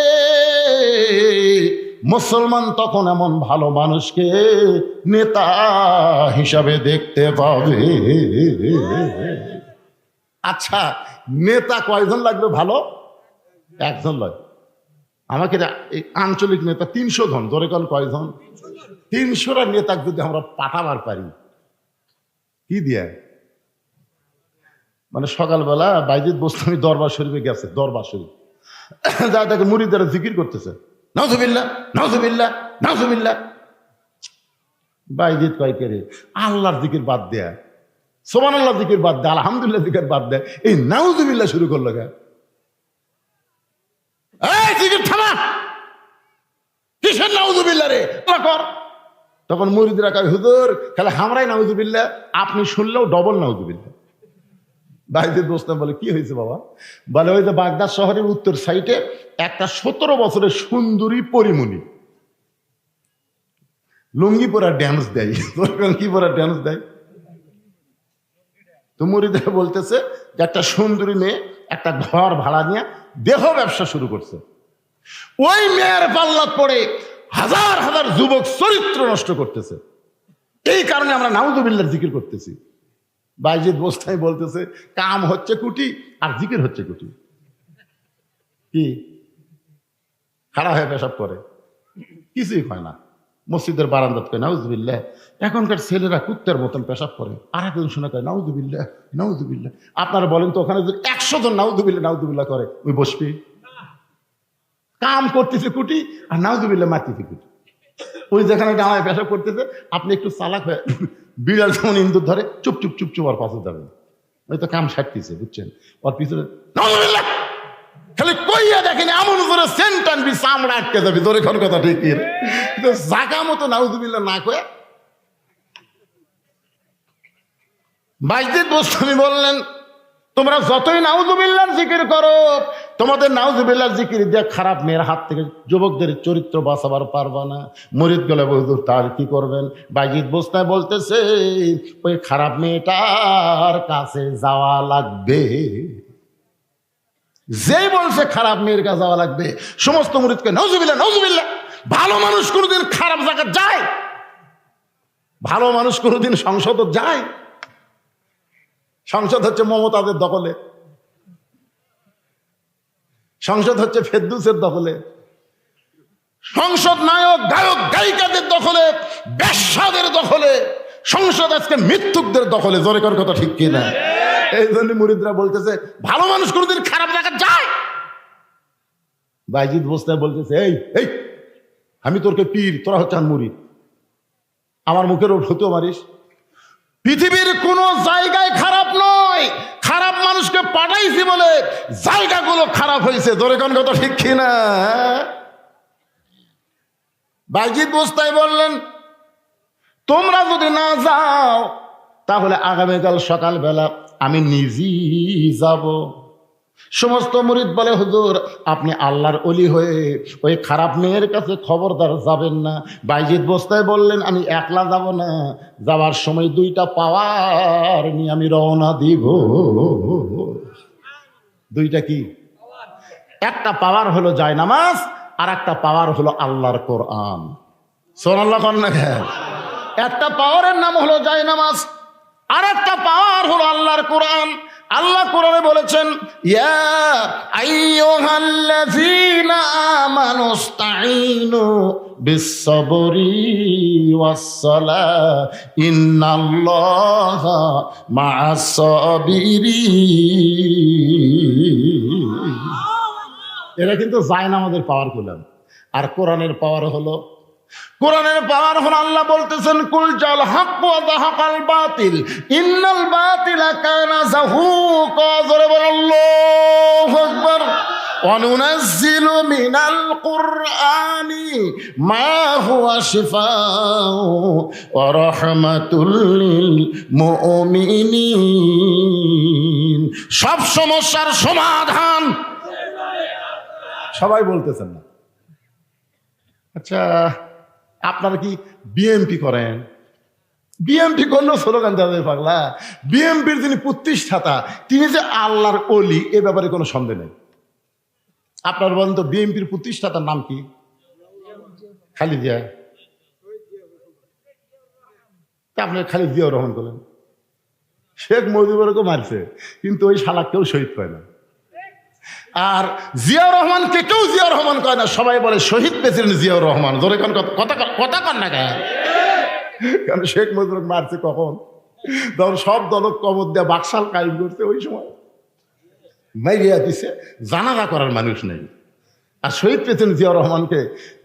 মুসলমান তখন এমন ভালো মানুষকে নেতা হিসাবে দেখতে পাবে। আচ্ছা নেতা কয়জন লাগবে ভালো? একজন লাগবে। আমাকে আঞ্চলিক নেতা 300 জন, ধরে কল কয়জন? 300টা নেতা যদি আমরা পাঠাবার পারি, কি দিয়ে? মানে সকালবেলা বাইজিদ বোস্তামি দরবার শরীফে গেছে, দরবার শরীফ যা দেখে মুরিদরা জিকির করতেছে নাউজুবিল্লাহ নাউজুবিল্লাহ নাউজুবিল্লাহ। বাইজিদ কয় কে রে, আল্লাহর জিকির বাদ দেয়া, সুবহানাল্লাহ জিকির বাদ দেয়া, আলহামদুলিল্লাহ জিকির বাদ দেয়া, এই নাউজুবিল্লাহ শুরু করলো কেন? এই জিকির থামা, কিসের নাউজুবিল্লাহ রে কর? তখন মুরিদরা কয় হুজুর খালি হামরাই নাউজুবিল্লাহ, আপনি শুনলেও ডবল নাউজুবিল্লাহ। বাইজিদ বোস্তামি বলে কি হয়েছে বাবা? বলে ওই যে বাগদাদ শহরের উত্তর সাইডে একটা 17 বছরের সুন্দরী পরিমণি লুঙ্গি পরা ড্যান্স দেয়। কি পরা ড্যান্স দেয়? তো মুরিদরা বলতেছে যে একটা সুন্দরী মেয়ে একটা ঘর ভাড়া নিয়ে দেহ ব্যবসা শুরু করছে। ওই মেয়ের পাল্লাত পড়ে হাজার হাজার যুবক চরিত্র নষ্ট করতেছে। এই কারণে আমরা নাউজুবিল্লাহর জিকির করতেছি। বাইজিদ বোস্তামি বলতেছে কাম হচ্ছে কুটি আর জিকির হচ্ছে কুটি। কি খাড়া হয়ে পেশাব করে, কিছুই হয় না। মসজিদের বারান্দাত কয় নাউজুবিল্লাহ। এখনকার ছেলেরা কুত্তের মতন পেশাব করে, আর একজন শুনে কয় নাউজুবিল্লাহ নাউজুবিল্লাহ। আপনারা বলেন তো ওখানে যদি 100 জন নাউজুবিল্লাহ নাউজুবিল্লাহ করে, ওই বসবি? কাম করতেছে কুটি আর নাউজুবিল্লাহ মারতেছে কুটি। ওই যেখানে ডাঙায় পেশাব করতেছে আপনি একটু চালাক হয়ে বিড়াল যেমন ইন্দুর ধরে চুপ চুপ চুপ চুপ আর পাশে যাবেন, ওই তো কাম সারতেছে, বুঝছেন? ওর পিছনে নাউজুবিল্লাহ খালি কইয়া দেখেন এমন করে সেন্টানবি চামড়া আটকে যাবি। তোর এখন কথা ঠিক কিন্তু জাগা মতো নাউজুবিল্লাহ না কয়ে। বাইজিদ বোস্তামি বললেন তোমরা যতই নাউজুবিল্লাহর জিকির করো তোমাদের নাউজুবিল্লাহ জিকির দিয়ে খারাপ মেয়ের হাত থেকে যুবকদের চরিত্র বাঁচাবার পারবা না। মুরিদ গেলে হুজুর তার কি করবেন? বাইজিদ বোস্তায় বলতেছে ওই খারাপ মেয়েটার কাছে যাওয়া লাগবে। যেই বলছে খারাপ মেয়ের কাছে যাওয়া লাগবে, সমস্ত মুরিদকে নাউজুবিল্লাহ নাউজুবিল্লাহ। ভালো মানুষ কোনোদিন খারাপ জায়গায় যায়? ভালো মানুষ কোনোদিন সংসদ যায়? সংসদ হচ্ছে মমতাজের দখলে, সংসদ হচ্ছে ফেরদৌসের দখলে, সংসদ নায়ক গায়ক গায়িকাদের দখলে, বেশ্যাদের দখলে, সংসদ আজকে মৃত্যুকদের দখলে। জোরে কর কথা ঠিক কিনা? এই জন্য মুরিদরা বলতেছে ভালো মানুষ কোনোদিন খারাপ জায়গায় যায়? বাইজিদ বোস্তায় বলতেছে এই এই আমি তোরকে পীর, তোরা হচ্ছে মুরিদ, আমার মুখের ওপর ফতুয়া মারিস? পৃথিবীর কোন জায়গায় খারাপ নয়, খারাপ মানুষকে পাঠাইছি বলে জায়গাগুলো খারাপ হয়েছে। জোরে কোন কথা ঠিক কিনা? বাইজিদ বোস্তায় বললেন তোমরা যদি না যাও তাহলে আগামীকাল সকালবেলা আমি নিজেই যাব। সমস্ত মুরিদ বলে হুজুর আপনি আল্লাহর ওলি হয়ে ওই খারাপ মেয়ের কাছে খবরদার যাবেন না। বাইজিদ বোস্তায় বললেন আমি একলা যাব না, যাওয়ার সময় দুইটা পাওয়ার নিয়ে আমি রওনা দিব। দুইটা কি? একটা পাওয়ার হলো জায়নামাজ, আর একটা পাওয়ার হলো আল্লাহর কোরআন। সুবহানাল্লাহ কন্যা। একটা পাওয়ারের নাম হলো জায়নামাজ, আর একটা পাওয়ার হলো আল্লাহর কোরআন। আল্লাহ কোরআনে বলেছেন ইয়া আইয়ুহাল্লাযীনা আমানুস্তাঈনু বিস-সাবরি ওয়াস-সালাহ ইন্নাল্লাহা মা'আস-সাবিরিন। এরা কিন্তু জায়নামাজের পাওয়ার করলাম। আর কোরআনের পাওয়ার হলো, কোরআনের পাওয়ার হলো আল্লাহ বলতেছেন কুল জাল হক ওয়া যাহাকাল বাতিল ইন্নাল বাতিলা কানা যাহুকা। জোরে বল আল্লাহু আকবার। ওয়া নুনাজ্জিলু মিনাল কুরআনি মা হুয়া শিফাউ ওয়া রাহমাতুল লিল মুমিনিন। সব সমস্যার সমাধান সবাই বলতেছেন না। আচ্ছা আপনারা কি বিএমপি করেন? বিএমপি করলেও স্লোগান দেওয়া পাগলা। বিএমপির যিনি প্রতিষ্ঠাতা তিনি যে আল্লাহর ওলি এ ব্যাপারে কোনো সন্দেহ নেই। আপনার বলেন তো বিএমপির প্রতিষ্ঠাতার নাম কি? খালিদ জিয়া। তা আপনি খালিদ জিয়াউর রহমান বলেন। শেখ মুজিবুরকে মারছে কিন্তু ওই শালা কেউ শহীদ হয় না। আর জিয়াউর রহমানকে কেউ জিয়াউর রহমান কয় না, সবাই বলে শহীদ প্রেসিডেন্ট জিয়াউর রহমান। ধরে কথা কন না কেন? কারণ শেখ মুজিবুর মারছে কখন? তখন সব দল কবর দেয়া বাকশাল কায়েম করছে, ওই সময় মাইরিয়া দিছে, জানাজা করার মানুষ নেই। আর শহীদ প্রেসিডেন্ট জিয়াউর রহমানকে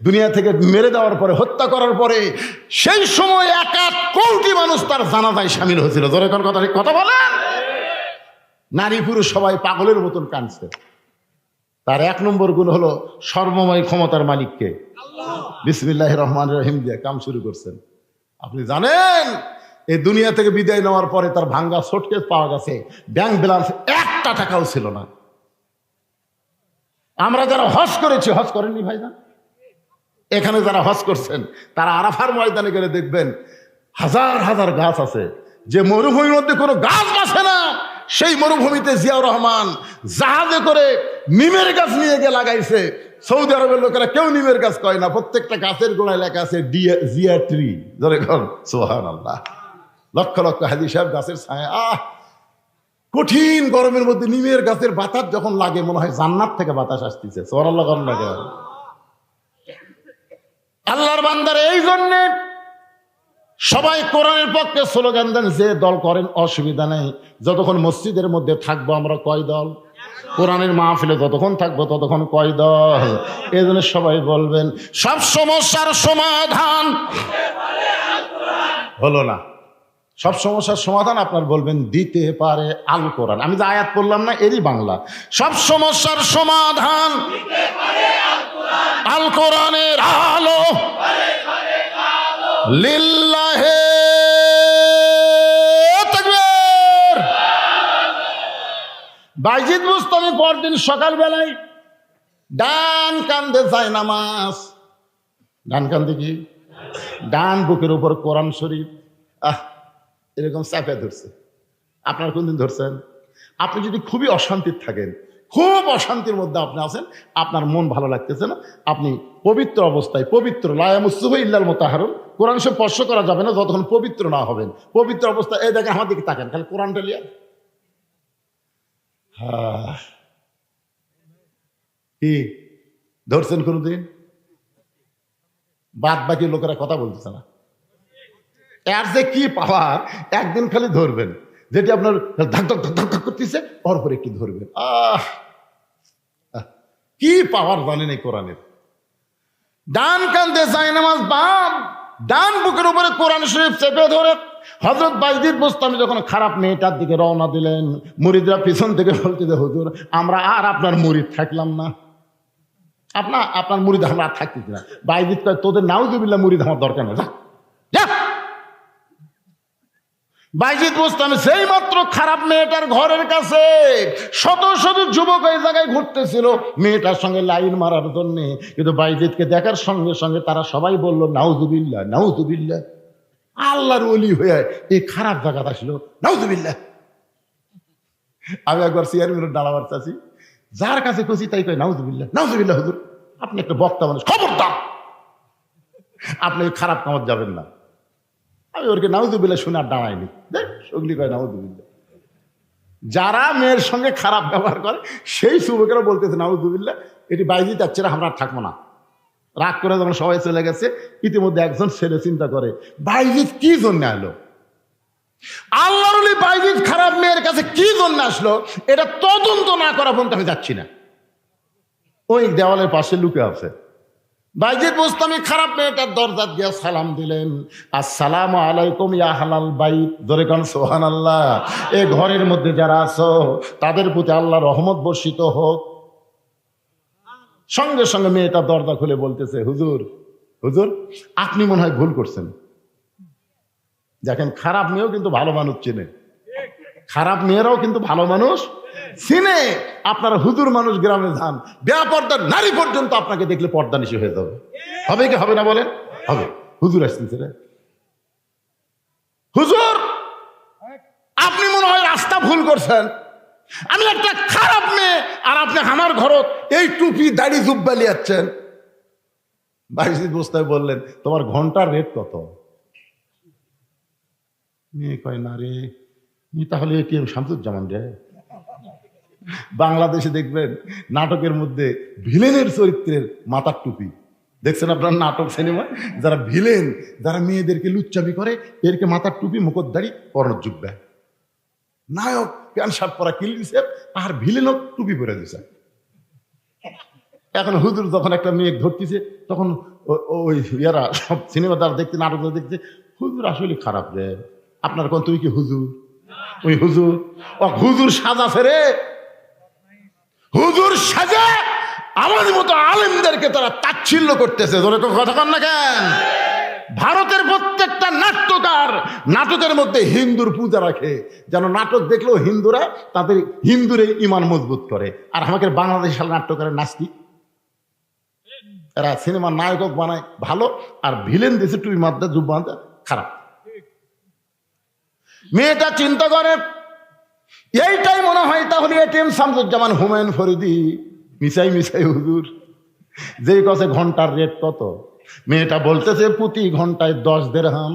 দুনিয়া থেকে মেরে দেওয়ার পরে, হত্যা করার পরে সেই সময় 1 কোটি মানুষ তার জানাজায় সামিল হয়েছিল। ধরে কথা বলেন। নারী পুরুষ সবাই পাগলের মতন কাঁদছে। তার 1 নম্বর গুণ হলো সর্বময় ক্ষমতার মালিককে বিসমিল্লাহির রহমানির রহিম দিয়ে কাম শুরু করছেন। আপনি জানেন এই দুনিয়া থেকে বিদায় নেওয়ার পরে তার ভাঙ্গা সুটকেস পাওয়া গেছে, ব্যাংক ব্যালেন্স 1 টাকাও ছিল না। আমরা যারা হজ করেছি, হজ করেননি ভাই না? এখানে যারা হজ করছেন তারা আরাফার ময়দানে গেলে দেখবেন হাজার হাজার গাছ আছে। যে মরুভূমির মধ্যে কোনো গাছ বাঁচে না, সেই মরুভূমিতে জিয়াউর রহমান জাহাজে করে নিমের গাছ নিয়ে গিয়ে লাগাইছে। সৌদি আরবের লোকেরা কেউ নিমের গাছ কয় না, প্রত্যেকটা গাছের গোড়ায় লেখা আছে জিয়া ট্রি। ধরে সুবহানাল্লাহ। লক্ষ লক্ষ হাজী সাহেব গাছের ছায়া। কঠিন গরমের মধ্যে নিমের গাছের বাতাস যখন লাগে মনে হয় জান্নাত থেকে বাতাস আসতেছে। সুবহানাল্লাহ। আল্লাহর বান্দার এই জন্যে সবাই কোরআনের পক্ষে স্লোগান দেন। যে দল করেন অসুবিধা নেই, যতক্ষণ মসজিদের মধ্যে থাকবো আমরা কয় দল, কোরআনের মাহফিলে যতক্ষণ থাকবো ততক্ষণ কয় দল। এই জন্য সবাই বলবেন সব সমস্যার সমাধান হলো না। সব সমস্যার সমাধান আপনার বলবেন দিতে পারে আল কোরআন। আমি যে আয়াত পড়লাম না এরই বাংলা। সব সমস্যার সমাধান আল কোরআনের আলো লিল্লাহে তাকবীর। বাইজিদ বুস্তামি পরদিন সকালবেলায় ডান কান্দে যায় নামাজ, ডান কান্দে কি, ডান বুকের উপর কোরআন শরীফ এরকম চাপে ধরছে। আপনার কোনদিন ধরছেন? আপনি যদি খুবই অশান্তির থাকেন, খুব অশান্তির মধ্যে আপনি আছেন, আপনার মন ভালো লাগতেছে না, আপনি পবিত্র অবস্থায়, পবিত্র লায়ামুসুহু ইল্লাল মুতাহহারুন, কোরআন সে স্পর্শ করা যাবে না যতক্ষণ পবিত্র না হবেন। পবিত্র অবস্থায় এই দেখেন আমার দিকে তাকান, খালি কোরআনটা লিয়া কি ধরছেন কোনদিন? বাদ বাকি লোকেরা কথা বলতেছে না। এর যে কি পাওয়ার, একদিন খালি ধরবেন, যেটি আপনার ধাক ধক ধাক ধক করতেছে, পরপর একটু ধরবেন। কি পাওয়ার জানেন এই কোরআনের। ডান কান্দে যায় নামাজ, বাম ডান বুকের উপরে কোরআন শরীফ চেপে ধরে হযরত বাইজিদ বুস্তামি যখন খারাপ মেয়েটার দিকে রওনা দিলেন, মুরিদরা পিছন থেকে বলতে যে হুজুর আমরা আর আপনার মুরিদ থাকলাম না, আপনার মুরিদ আমরা আর থাকতেছি না। বাইজিদ কয় তোদের নাউজুবিল্লাহ মুরিদ আমার দরকার না, যা। বাইজিদ বুস্তামি সেই মাত্র খারাপ মেয়েটার ঘরের কাছে শত শত যুবক ওই জায়গায় ঘুরতেছিল মেয়েটার সঙ্গে লাইন মারার জন্য, কিন্তু বাইজিদকে দেখার সঙ্গে সঙ্গে তারা সবাই বলল নাউজুবিল্লাহ নাউজুবিল্লাহ, আল্লাহর ওলি হয়ে এই খারাপ জায়গাটা আসলো, নাউজুবিল্লাহ। আমি একবার চেয়ারম্যানের দাঁড়াবার চাচ্ছি, যার কাছে খুশি তাই কয় নাউজুবিল্লাহ নাউজুবিল্লাহ। হুজুর আপনি একটা বক্তা মানুষ, খবরদার আপনি খারাপ কামত যাবেন না। আমি ওরকে নাউজুবিল্লাহ শুনে আর দাঁড়াইনি, দেখ সগলি কয় নাউজুবিল্লাহ। যারা মেয়ের সঙ্গে খারাপ ব্যবহার করে সেই যুবকেরা বলতেছে নাউজুবিল্লাহ, এটি বাইজিদ যাচ্ছে না, আমরা আর থাকবো না। রাগ করে যখন সবাই চলে গেছে, ইতিমধ্যে একজন ছেলে চিন্তা করে বাইজিদ কি জন্য এলো, আল্লাহর ওলি বাইজিদ খারাপ মেয়ের কাছে কি জন্য আসলো, এটা তদন্ত না করা পর্যন্ত আমি যাচ্ছি না। ওই দেওয়ালের পাশে লুকে আছে। বাইজিদ বুস্তামি খারাপ মেয়েটার দরজা দিয়ে সালাম দিলেন, আসসালামু আলাইকুম ইয়া আহলাল বাইত, জোরে কান সুবহানাল্লাহ। এই ঘরের মধ্যে যারা আছো তাদের প্রতি আল্লাহর রহমত বর্ষিত হোক। সঙ্গে সঙ্গে মেয়েটা দরজা খুলে বলতেছে হুজুর হুজুর আপনি মনে হয় ভুল করছেন। দেখেন খারাপ মেয়েও কিন্তু ভালো মানুষ চেনে, খারাপ মেয়েরাও কিন্তু ভালো মানুষ চিনে। আপনারা হুজুর মানুষ গ্রামে যান, বেপর্দার নারী পর্যন্ত আপনাকে দেখলে পর্দা নিশি হয়ে যাবে। হবে কি হবে না বলেন? হবে। হুজুর আসতেছে রে, হুজুর আপনি মনে হয় রাস্তা ভুল করছেন, আমি একটা খারাপ মেয়ে আর আপনি আমার ঘরত এই টুপি দাড়ি জুব্বা লিয়াচ্ছেন। বাইজিদ বুস্তামি বললেন তোমার ঘন্টার রেট কত? মেয়ে কয় না রে, তাহলে এটিএম শামসুজ্জামান রে। বাংলাদেশে দেখবেন নাটকের মধ্যে ভিলেনের চরিত্রের মাথার টুপি দেখছেন আপনার, নাটক সিনেমা যারা ভিলেন, যারা মেয়েদেরকে লুচ্চাবি করে, এরকে মাথার টুপি মুখোশধারী পরনের জুব্বা, নায়ক প্যান্ট শার্ট পরা ক্লিন শেভ, আর ভিলেনও টুপি পরে দিছে। এখন হুজুর যখন একটা মেয়ে ধরতেছে তখন ওই ইয়ারা সব সিনেমা যারা দেখতে, নাটক দেখতে, হুজুর আসলে খারাপ রে। আপনার কোন তুমি কি হুজুর? ওই হুজুর ও হুজুর সাজা ফেরে, হুজুর সাজা আমাদের মতো আলেমদেরকে তারা তাচ্ছিল্য করতেছে। ধরে তো কথা কন না কেন? ভারতের প্রত্যেকটা নাট্যকার নাটকের মধ্যে হিন্দুর পূজা রাখে, যেন নাটক দেখলেও হিন্দুরা তাদের হিন্দুরে ইমান মজবুত করে। আর আমাদের বাংলাদেশের নাট্যকারের নাস্তিক, এরা সিনেমার নায়ক বানায় ভালো, আর ভিলেন দেশে টুপি মাদ্দা জুব্বা খারাপ। মেয়েটা চিন্তা করে এইটাই মনে হয় তাহলে এটিএম শামসুজ্জামান হুমায়ুন ফরিদি। মিশাই মিশাই হুজুর যেই কছে ঘন্টার রেট কত, মেয়েটা বলতেছে প্রতি ঘন্টায় 10 দিরহাম।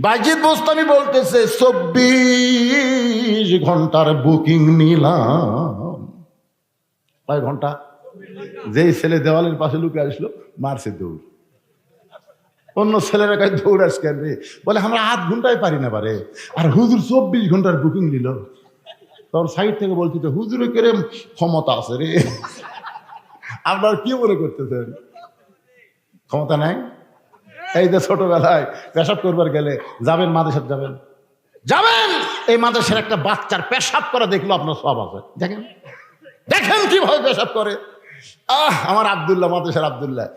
বাইজিদ বুস্তামি বলতেছে 24 ঘন্টার বুকিং নিলাম। কয় ঘন্টা? যেই ছেলে দেওয়ালের পাশে লুকে আসলো মারছে দৌড়। অন্য ছেলেরা কাছে দৌড় আস কেন রে? বলে আমরা 8 ঘন্টায় পারি না পারে, আর হুজুর 24 ঘন্টার বুকিং নিল। তখন সাইড থেকে বলছি তো হুজুরের কেরম ক্ষমতা আছে রে। আপনার কি মনে করতেছেন ক্ষমতা নাই? এই যে ছোটবেলায় পেশাব করবার গেলে যাবেন, মাদ্রাসায় যাবেন, যাবেন, এই মাদ্রাসার একটা বাচ্চার পেশাব করা দেখলো আপনার সব আছে, দেখেন দেখেন কিভাবে পেশাব করে। আমার আব্দুল্লাহ, মাদ্রাসার আব্দুল্লাহ,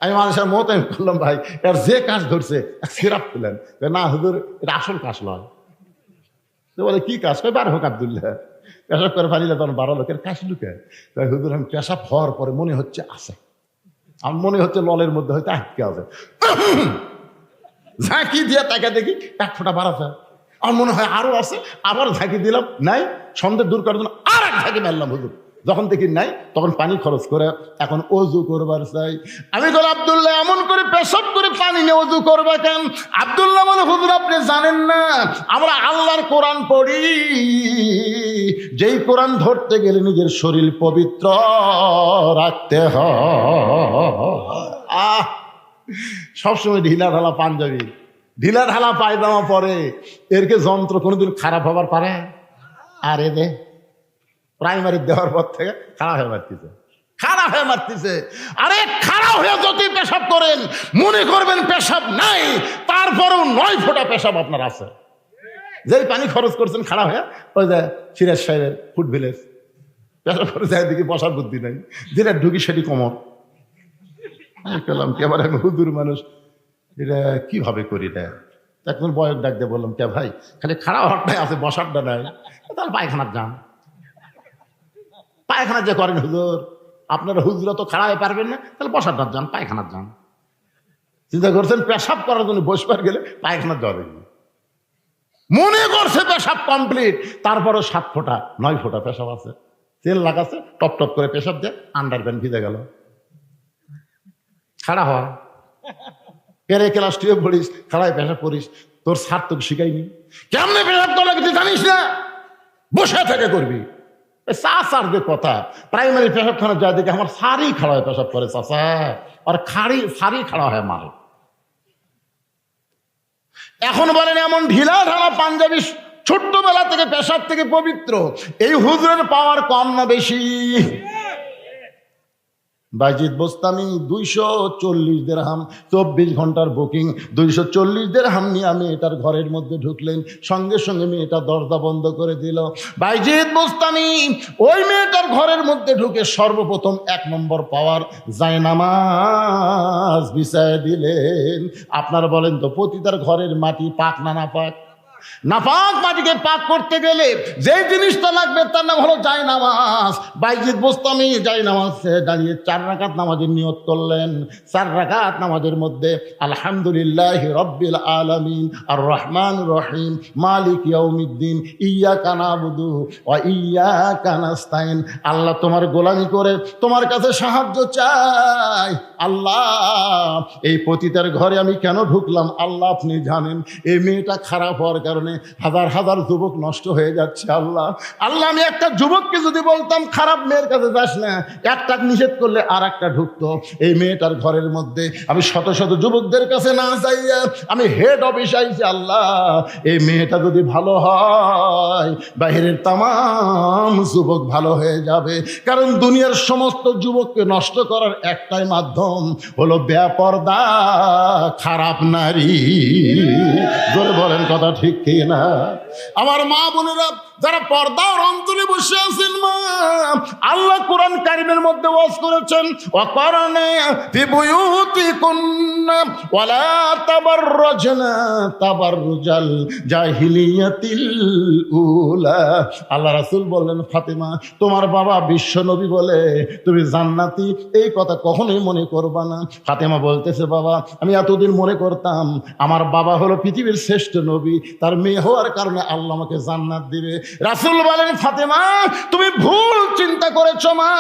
আমি মানুষের মত আমি বললাম ভাই এর যে কাজ ধরছে সিরাপ খুলেন। না হুজুর এটা আসল কাজ নয়, তো বলে কি কাজ? কয় বার হোক আব্দুল্লাহ, পেশাব করে ফালিলে তখন 12 লোকের কাজ লুকে। হুজুর আমি পেশাব হওয়ার পরে মনে হচ্ছে আছে, আমার মনে হচ্ছে ললের মধ্যে হয়তো আটকে আছে। ঝাঁকি দিয়ে তাকে দেখি 1 ফোঁটা বার আছে, আমার মনে হয় আরো আছে, আবার ঝাঁকি দিলাম, নাই। সন্দেহ দূর করার জন্য আর এক ঝাঁকি মারলাম হুজুর, যখন দেখি নাই তখন পানি খরচ করে এখন অজু করবার চাই। আমি বলি আব্দুল্লাহ এমন করে পেশাব করে পানি নিয়ে অজু করবে কেন? আব্দুল্লাহ বলে হুজুর আপনি জানেন না, আমরা আল্লাহর কোরআন পড়ি, যেই কোরআন ধরতে গেলে নিজের শরীর পবিত্র রাখতে হয়। সবসময় ঢিলা ঢালা পাঞ্জাবি, ঢিলা ঢালা পায়জামা পরে, এরকে যন্ত্র কোনোদিন খারাপ হবার পারে? আর এ দে প্রাইমারি দেওয়ার পর থেকে খারাপ হয়ে মারতেছে, খারাপ হয়ে মারতেছে। আরে খারাপ হয়ে যতই পেশাব করেন মনে করবেন পেশাব নাই, তারপরেও 9 ফোঁটা পেশাব আপনার আছে। যেই পানি খরচ করছেন খারাপ হয়ে, ওই যে সিরাজ সাহেবের ফুড ভিলেজ পেশাব করে যায়, দেখি বসার বুদ্ধি নাই, যেটা ঢুকি সেটি কোমর। পেলাম কে আবার আমি হুজুর মানুষ, এটা কিভাবে করি না? এখন বয়স ডাক দিয়ে বললাম কে ভাই, খালি খারাপ হওয়ারটাই আছে, বসারটা নাই, তাহলে পায়খানার যান। পায়খানা যে করেন হুজুর, আপনারা হুজুরা তো খাড়ায় পারবেন না, তাহলে বসারটা যান, পায়খানার যান। চিন্তা করছেন পেশাব করার জন্য বসবার গেলে পায়খানার যাওয়া দেখবে, মনে করছে পেশাব কমপ্লিট, তারপরও 7 ফোঁটা 9 ফোঁটা পেশাব আছে, তেল লাগাচ্ছে, টপ টপ করে পেশাব দিয়ে আন্ডারপ্যান্ট ভিজে গেল। খাড়া হওয়া কেরে ক্লাস 2 পড়িস, খাড়ায় পেশাব করিস, তোর স্যার তোকে শিখাইনি কেমনে পেশাব করা লাগবে, জানিস না? বসে থেকে করবি। চাচার যে কথা, প্রাইমারি পেশাবখানা যায় দেখে আমার সারি খাড়া হয়ে পেশাব করে চাচা, আর সারি খাড়া হয়ে মারে। এখন বলেন এমন ঢিলা ঢালা পাঞ্জাবি ছোট্টবেলা থেকে পেশাব থেকে পবিত্র, এই হুজুরের পাওয়ার কম না বেশি? বাইজিদ বোস্তামি 240 দিরহাম, 24 ঘন্টার বুকিং, 240 দিরহাম নিয়ে মেয়েটার ঘরের মধ্যে ঢুকলেন, সঙ্গে সঙ্গে মেয়েটা দরজা বন্ধ করে দিল। বাইজিদ বোস্তামি ওই মেয়েটার ঘরের মধ্যে ঢুকে সর্বপ্রথম 1 নম্বর পাওয়ার জায়নামাজ বিছায় দিলেন। আপনারা বলেন তো পতিতার ঘরের মাটি পাক না না পাক? নাপাক মাটিকে পাক করতে গেলে যে জিনিসটা লাগবে তার নাম হলো জায়নামাজ। বাইজিদ বোস্তামি জায়নামাজে দাঁড়িয়ে 4 রাকাত নামাজের নিয়ত করলেন। 4 রাকাত নামাজের মধ্যে আলহামদুলিল্লাহি রাব্বিল আলামিন আর রহমানির রহিম মালিক ইয়াউমিদ্দিন ইয়্যাকা না'বুদু ওয়া ইয়্যাকা নাস্তাইন, আল্লাহ তোমার গোলামি করে তোমার কাছে সাহায্য চাই। আল্লাহ এই পতিতার ঘরে আমি কেন ঢুকলাম আল্লাহ আপনি জানেন। এই মেয়েটা খারাপ হওয়ার কারণে হাজার হাজার যুবক নষ্ট হয়ে যাচ্ছে। আল্লাহ আল্লাহ আমি একটা যুবককে যদি বলতাম খারাপ মেয়ের কাছে যাস না, একটা নিষেধ করলে আর একটা ঢুকতো। এই মেয়েটার ঘরের মধ্যে আমি শত শত যুবকদের কাছে না যাইয়া আমি হেড অফিসে আইছি। আল্লাহ এই মেয়েটা যদি ভালো হয় বাহিরের তামাম যুবক ভালো হয়ে যাবে, কারণ দুনিয়ার সমস্ত যুবককে নষ্ট করার একটাই মাধ্যম হলো বেপরদা খারাপ নারী। জোরে বলেন কথা ঠিক কি না? আমার মা বোনেরা যারা পর্দার অন্তরে বসে আছেন, মা আল্লাহ কোরআন কারিমের মধ্যে ওয়াজ করেছেন ওয়াকারনা ফি বুয়ুতিকুন্না ওয়ালা তাবাররাজনা তাবাররুজাল জাহিলিয়াতিল উলা। আল্লাহ রাসূল বললেন ফাতেমা তোমার বাবা বিশ্ব নবী বলে তুমি জান্নাতি, এই কথা কখনোই মনে করবা না। ফাতেমা বলতেছে বাবা আমি এতদিন মনে করতাম আমার বাবা হলো পৃথিবীর শ্রেষ্ঠ নবী, তার মেয়ে হওয়ার কারণে আল্লাহ আমাকে জান্নাত দিবে। রাসূল বলেন ফাতেমা তুমি ভুল চিন্তা করেছো মা,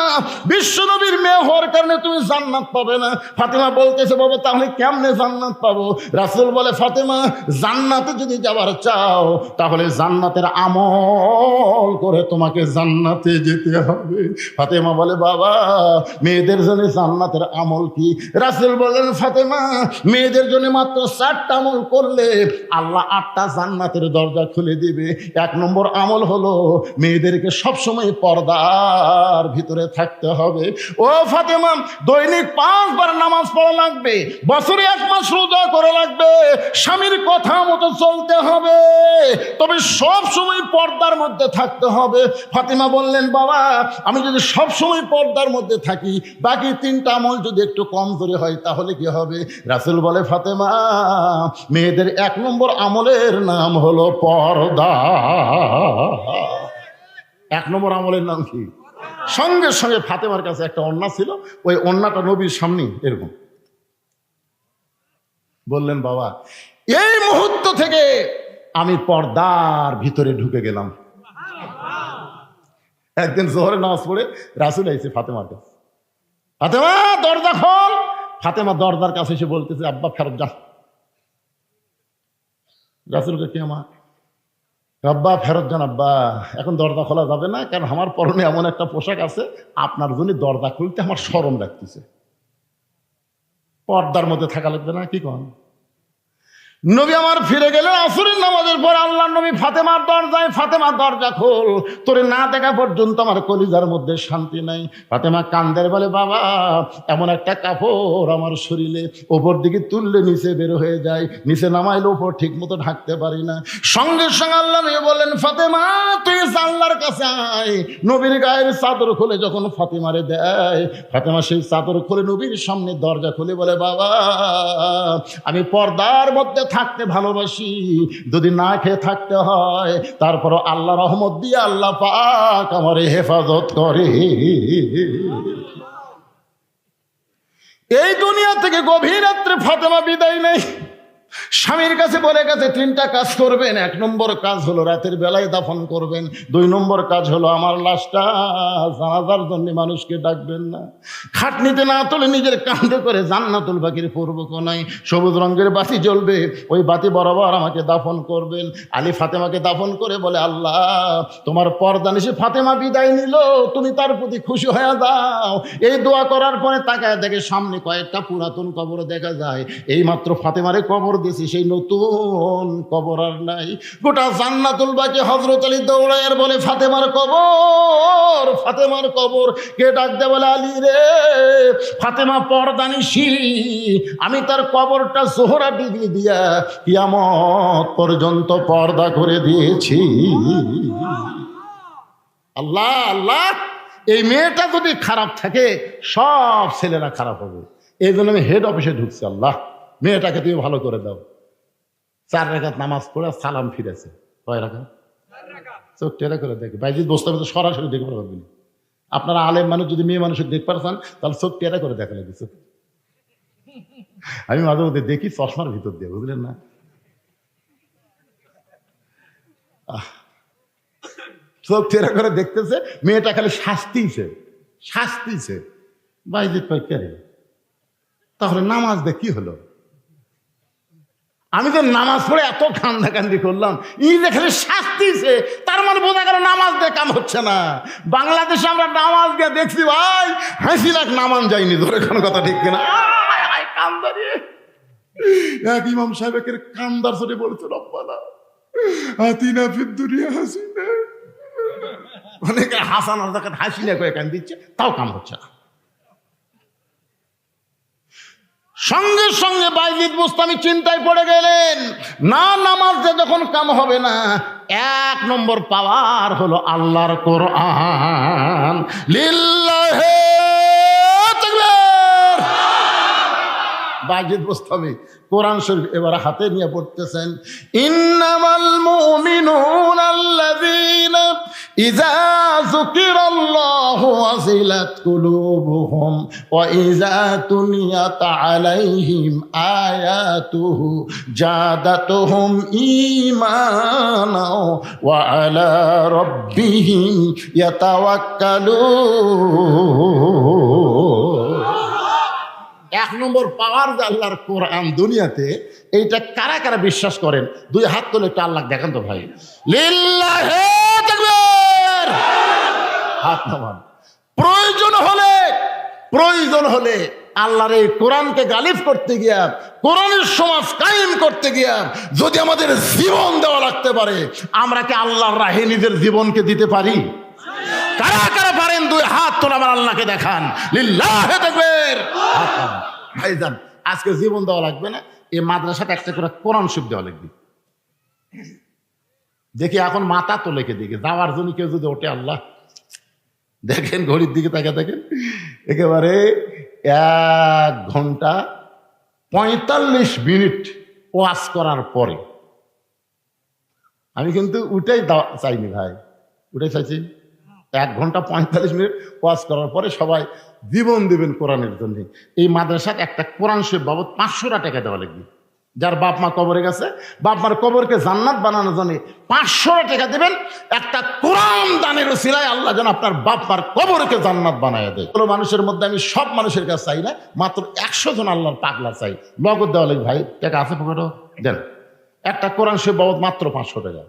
বিশ্ব নবীর মেয়ে হওয়ার কারণে তুমি জান্নাত পাবে না। ফাতেমা বলতেছে বাবা তাহলে কেমনে জান্নাত পাবো? রাসূল বলে ফাতেমা জান্নাতে যদি যাবার চাও তাহলে জান্নাতের আমল করে তোমাকে জান্নাতে যেতে হবে। ফাতেমা বলে বাবা মেয়েদের জন্য জান্নাতের আমল কি? রাসূল বলেন ফাতেমা মেয়েদের জন্য মাত্র 4টা আমল করলে আল্লাহ 8টা জান্নাতের দরজা খুলে দিবে। 1 নম্বর আমল হলো মেয়েদেরকে সবসময় পর্দার ভিতরে থাকতে হবে। ও ফাতেমা দৈনিক 5 বার নামাজ পড়া লাগবে, বছরে 1 মাস রোজা করা লাগবে, স্বামীর কথা মতো চলতে হবে, তবে সব সময় পর্দার মধ্যে থাকতে হবে। ফাতেমা বললেন, বাবা আমি যদি সব সময় পর্দার মধ্যে থাকি, বাকি 3টা আমল যদি একটু কমজোরি হয় তাহলে কি হবে? রাসূল বলে, ফাতেমা মেয়েদের 1 নম্বর আমলের নাম হলো পর্দা। 1 নম্বর আমলের নাম কি? সঙ্গে সঙ্গে ফাতেমার কাছে একটা ওড়না ছিল, ওই ওড়নাটা নবীর সামনে এরকম বললেন, বাবা এই মুহূর্ত থেকে আমি পর্দার ভিতরে ঢুকে গেলাম। একদিন জোহরে নামাজ পড়ে রাসূল আইছে ফাতেমার কাছে, ফাতেমা দরজা খোল। ফাতেমা দরজার কাছে এসে বলতেছে, আব্বা ফেরত যা। রাসূলকে কি আমার আব্বা ফেরত যান আব্বা, এখন দরজা খোলা যাবে না, কারণ আমার পরনে এমন একটা পোশাক আছে, আপনার জন্য দরজা খুলতে আমার শরম লাগতেছে। পর্দার মধ্যে থাকা লাগবে না, কি কন? নবী আমার ফিরে গেলেন আসরের নামাজের পর। আল্লাহর নবী ফাতেমার দরজায়, ফাতেমা দরজা খোল, তোরে না দেখা পর্যন্ত আমার কলিজার মধ্যে শান্তি নাই। ফাতেমা কান্দের বলে, বাবা এমন একটা কাপড় আমার শরীরে, ওপর দিকে তুললে নিচে বের হয়ে যায়, নিচে নামাইলে ওপর ঠিক মতো ঢাকতে পারি না। সঙ্গে সঙ্গে আল্লাহ নবী বলেন, ফাতেমা তুই আল্লাহর কাছে আয়। নবীর গায়ের চাদর খুলে যখন ফাতেমারে দেয়, ফাতেমা সেই চাদর খুলে নবীর সামনে দরজা খুলে বলে, বাবা আমি পর্দার মধ্যে থাকতে ভালোবাসি, যদি না খেয়ে থাকতে হয় তারপর আল্লাহ রহমত দিয়ে আল্লাহ পাক আমার হেফাজত করে। এই দুনিয়া থেকে গভীর রাত্রে ফাতেমা বিদায় নেই। স্বামীর কাছে বলে গেছে 3টা কাজ করবেন। 1 নম্বর কাজ হলো রাতের বেলায় দাফন করবেন। 2 নম্বর কাজ হলো আমার লাশটা জানাজার জন্য মানুষকে ডাকবেন না। খাটনিতে না তুলে নিজের কাঁধে করে জান্নাতুল বাকির পূর্ব কোনায় সবুজ রঙের বাতি জ্বলবে, ওই বাতি বরাবর আমাকে দাফন করবেন। আলী ফাতেমাকে দাফন করে বলে, আল্লাহ তোমার পর্দা নিশে ফাতেমা বিদায় নিল, তুমি তার প্রতি খুশি হয়ে যাও। এই দোয়া করার পরে তাকায় দেখে সামনে কয়েকটা পুরাতন কবর দেখা যায়। এই মাত্র ফাতেমারে কবর দিয়েছি, সেই নতুন কবর আর নাই। গোটা জান্নাতুল বাকি হযরত আলী দৌড়ায় আর বলে, ফাতেমার কবর, ফাতেমার কবর। কে ডাক দে বলে, আলী রে ফাতেমা পর্দানিশী, আমি তার কবরটা জোহরা ডিগ্রি দিয়া কিয়ামত পর্যন্ত পর্দা করে দিয়েছি। আল্লাহ আল্লাহ, এই মেয়েটা যদি খারাপ থাকে সব ছেলেরা খারাপ হবে। এই জন্য আমি হেড অফিসে ঢুকছি। আল্লাহ মেয়েটাকে তুমি ভালো করে দাও। 4 রাকাত নামাজ পড়ে সালাম ফিরেছে। কয় রাকাত? 4 রাকাত। চোখ টেরা করে দেখে বাইজিদ বস্তাবে তো সরাসরি দেখে পারবেন। আপনারা আলেম মানুষ যদি মেয়ে মানুষের দেখতে পারছেন তাহলে চোখ টেরা করে দেখা লাগছে। আমি মাঝে মধ্যে দেখি চশমার ভিতর দিয়ে, বুঝলেন না? চোখ টেরা করে দেখতেছে, মেয়েটা খালি শাস্তিছে শাস্তিছে। বাইজিদ কয় কে রে, তাহলে নামাজ দেখ কি হলো? আমি তো নামাজ পড়ে এত কান্দাকান্দি করলাম, ই খালি শাস্তিছে, তার মানে বোঝা গেল নামাজ দিয়ে কাম হচ্ছে না। বাংলাদেশে আমরা নামাজ দিয়ে দেখছি ভাই, হাসি লাখ নামান যায়নি, ধরে কোনো কথা ঠিক কিনা? কান্দারে এক ইমাম সাহেবের কান্দার চোটে বলছে, রব্বানা আতিনা ফিদ দুনিয়া হাসিনা। অনেকে হাসানোর জায়গায় হাসিনা কয়ে কান দিচ্ছে, তাও কাম হচ্ছে না। সঙ্গে সঙ্গে বাইজিদ বুস্তামি চিন্তায় পড়ে গেলেন, না নামাজ দিয়ে যখন কাম হবে না, 1 নম্বর পাওয়ার হলো আল্লাহর কোরআন। লিল্লাহি তাকবীর। বাইজিদ বুস্তামি কোরআন শরীফ এবার হাতে নিয়ে পড়তেছেন, ইন্নামাল মুমিনুনা আল্লাযীনা ইযা যুকিরাল্লাহু ওয়াজিলাত কুলুবুহুম ওয়া ইযা তুলিয়াত আলাইহিম আয়াতুহু জাদাতুহুম ঈমানা ওয়া আলা রাব্বিহিম ইয়াতাওয়াক্কালুন। 1 নম্বর পাওয়ার যে আল্লাহর কোরআন দুনিয়াতে, এইটা কারা কারা বিশ্বাস করেন? 2 হাত তুলে একটু আল্লাহ দেখান তো ভাই। লিল্লাহি তাকবীর। হাত নামান। প্রয়োজন হলে আল্লাহর এই কোরআনকে গালিব করতে গিয়া, কোরআনের সমাজ কায়েম করতে গিয়া যদি আমাদের জীবন দেওয়া লাগতে পারে, আমরা কি আল্লাহর রাহে নিজের জীবনকে দিতে পারি? কারা কারা পারেন? 2 হাত তোলা আমার আল্লাহকে দেখান। লিল্লাহি তাকবীর। ভাইজান আজকে জীবন দেওয়া লাগবে না, এই মাদ্রাসাতে একটা করে কোরআন শরীফ দেওয়া লাগবে। দেখি এখন মাথা তো লেখে দিকে যাওয়ার জন্য কেউ যদি ওঠে, আল্লাহ দেখেন ঘড়ির দিকে তাকে দেখেন, একেবারে 1 ঘন্টা 45 মিনিট ওয়াজ করার পরে আমি কিন্তু উঠেই চাইনি ভাই, উঠে চাইছি 1 ঘন্টা 45 মিনিট ওয়াজ করার পরে সবাই জীবন দিবেন কোরআনের জন্য। এই মাদ্রাসায় একটা কোরআন শরীফ বাবদ 500 টাকা দেওয়া লাগবে। যার বাপ মা কবরে গেছে, বাপ মার কবরকে জান্নাত বানানোর জন্য 500 টাকা দেবেন। একটা কোরআন দানের উসিলায় আল্লাহ যেন আপনার বাপ মার কবরকে জান্নাত বানায় দেয়। মানুষের মধ্যে আমি সব মানুষের কাছে চাই না, মাত্র 100 জন আল্লাহর পাগলা চাই। নগদ দেওয়া লাগবে ভাই, টাকা আছে পকেটও দেন। একটা কোরআন শরীফ বাবদ মাত্র 500 টাকা।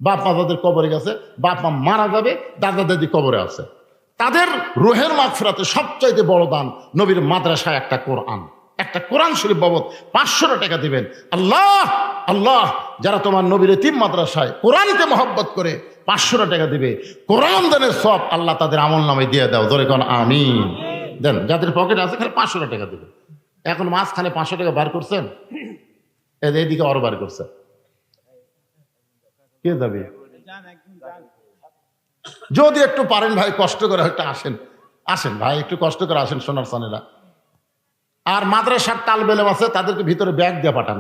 বাপ মা যাদের কবরে গেছে, বাপ মা মারা যাবে, দাদা দাদি কবরে আছে, তাদের রুহের মাগফিরাতে সবচাইতে বড় দান নবীর মাদ্রাসায় একটা কোরআন, একটা কোরআন শরীফ বাবদ 500 টাকা দিবেন। আল্লাহ আল্লাহ, যারা তোমার নবীর এতিম মাদ্রাসায় কোরআনকে মহব্বত করে 500 টাকা দিবে, কোরআন দানের সব আল্লাহ তাদের আমল নামে দিয়ে দাও। ধরে কোন আমিন দেন। যাদের পকেটে আছে খালি 500 টাকা দিবে। এখন মাঝখানে 500 টাকা বার করছেন, এদিকে আরো বার করছে, কে যাবে? যদি একটু পারেন ভাই কষ্ট করে একটা আসেন, আসেন ভাই একটু কষ্ট করে আসেন সোনার সানেরা। আর মাদ্রাসার তালবেলেম আছে, তাদেরকে ভিতরে ব্যাগ দিয়ে পাঠান,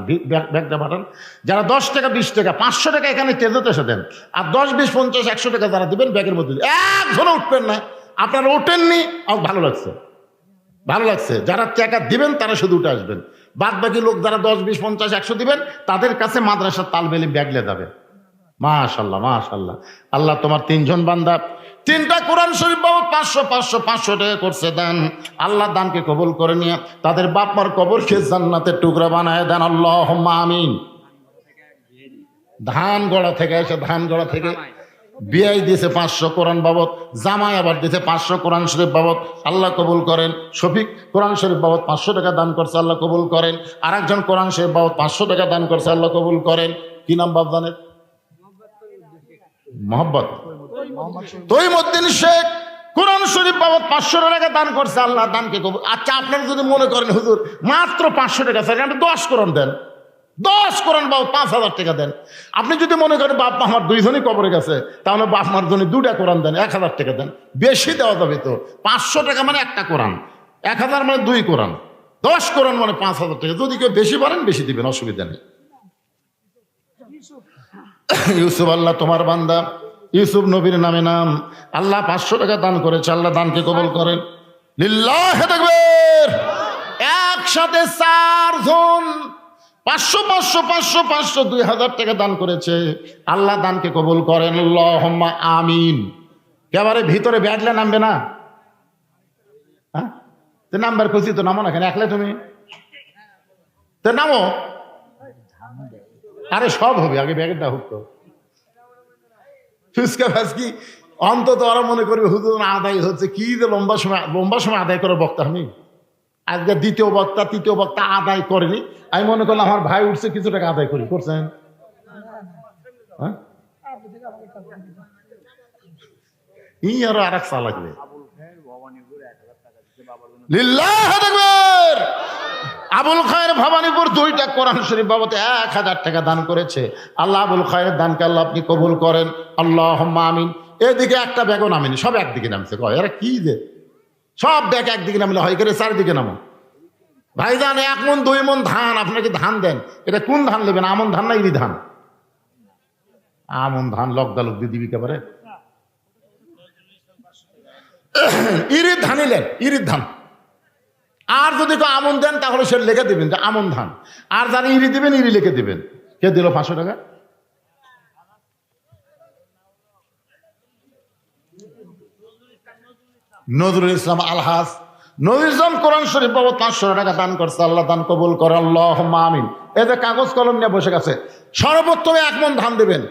ব্যাগ দিয়ে পাঠান। যারা 10 টাকা 20 টাকা 500 টাকা এখানে তেজতে এসে দেন, আর 10 20 50 100 টাকা যারা দিবেন ব্যাগের মধ্যে একজনও উঠবেন না। আপনারা ওঠেননি, আমার ভালো লাগছে, ভালো লাগছে। যারা টাকা দিবেন তারা শুধু উঠে আসবেন, বাদ বাকি লোক যারা 10 20 50 100 দিবেন তাদের কাছে মাদ্রাসার তালবেলেম ব্যাগলে যাবে। মাশাআল্লাহ মাশাআল্লাহ। আল্লাহ তোমার 3 জন বান্দা 3টা কোরআন শরীফ বাবদ 500 500 500 টাকা করছে দান। আল্লাহ দানকে কবুল করে নিয়ে তাদের বাপ মার কবরকে জান্নাতের টুকরা বানায় দেন, আল্লাহুম্মা আমিন। ধানগড়া থেকে এসে, ধানগড়া থেকে বিয়াই দিয়েছে 500 কোরআন বাবদ, জামাই আবার দিয়েছে 500 কোরআন শরীফ বাবদ, আল্লাহ কবুল করেন। শফিক কোরআন শরীফ বাবদ 500 টাকা দান করছে, আল্লাহ কবুল করেন। আরেকজন কোরআন শরীফ বাবদ 500 টাকা দান করছে, আল্লাহ কবুল করেন। কি নাম বাপ জানেন? মোহাম্মদ তৈমুদ্দিন শেখ কোরআন শরীফ বাবদ 500 টাকা দান করছে, আল্লাহ দানকে কবুল। আচ্ছা, আপনারা যদি মনে করেন হুজুর মাত্র 500 টাকা চাই, আপনি 10 কোরআন দেন, 10 কোরআন বাবদ 5000 টাকা দেন। আপনি যদি মনে করেন বাপ মা আমার 2 জনই কবরে গেছে, তাহলে বাপ মার জন্য 2টা কোরআন দেন, 1000 টাকা দেন। বেশি দেওয়া যাবে তো, 500 টাকা মানে একটা কোরআন, 1000 মানে 2 কোরআন, 10 কোরআন মানে 5000 টাকা। যদি কেউ বেশি পারেন বেশি দিবেন, অসুবিধা নেই। ইউসুফ, আল্লাহ তোমার বান্দা ইউসুফ নবীর নামে নাম, আল্লাহ 500 টাকা দান করেছে, আল্লাহ দানকে কবুল করেন। লিল্লাহি তাকবীর। একসাথে 4 জন 500 500 500 500 2000 টাকা দান করেছে, আল্লাহ দানকে কবুল করেন, আল্লাহুম্মা আমিন। একেবারে ভিতরে ব্যাগলে নামবে না, হ্যাঁ তো নাম্বার খুশি তো নামো না, কেন একলে তুমি তো নামো। আরে সব হবে, আগে ব্যাগেরটা হোক তো। ফুচকা ফাসকি অন্তত ওরা মনে করবে হুজুর আদায় হচ্ছে, কি যে লম্বা সময় আদায় করার বক্তা আমি। আজকে দ্বিতীয় বক্তা তৃতীয় বক্তা আদায় করেনি, আমি মনে করলাম আমার ভাই উঠছে কিছু টাকা আদায় করি, করছেন? হ্যাঁ ই আরো আর এক চা লাগবে। লিল্লাহি তাকবীর। আবুল খায়ের ভবানীপুর 2টা কোরআন শরীফ বাবদ 1000 টাকা দান করেছে, আল্লাহ আবুল খায়ের দানকে আল্লাহ আপনি কবুল করেন, আল্লাহুম্মা আমিন। এদিকে একটা ব্যাগও নামেনি, সব একদিকে নামছে। কয় এরা কি যে সব ব্যাগ একদিকে নামলে হয় করে 4দিকে নামো। ভাইজান 1 মণ 2 মণ ধান, আপনাকে ধান দেন, এটা কোন ধান নেবেন? আমন ধান না ইরি ধান? আমন ধান লকদা লক দিয়ে দিবি একেবারে। ইরি ধান নিলেন, ইরির ধান। আর যদি কেউ আমন দেন তাহলে সে লিখে দেবেন যে আমন ধান, আর যারা ইরি দিবেন ইরি লিখে দেবেন। কে দিল 500 টাকা? নজরুল ইসলাম আলহাজ। নজরুল ইসলাম কোরআন শরীফ বাবদ 500 টাকা দান করছে, আল্লাহ দান কবুল করে, আল্লাহুম্মা আমিন। এই যে কাগজ কলম নিয়ে বসে গেছে, সর্বোত্তমে 1 মণ ধান দেবেন।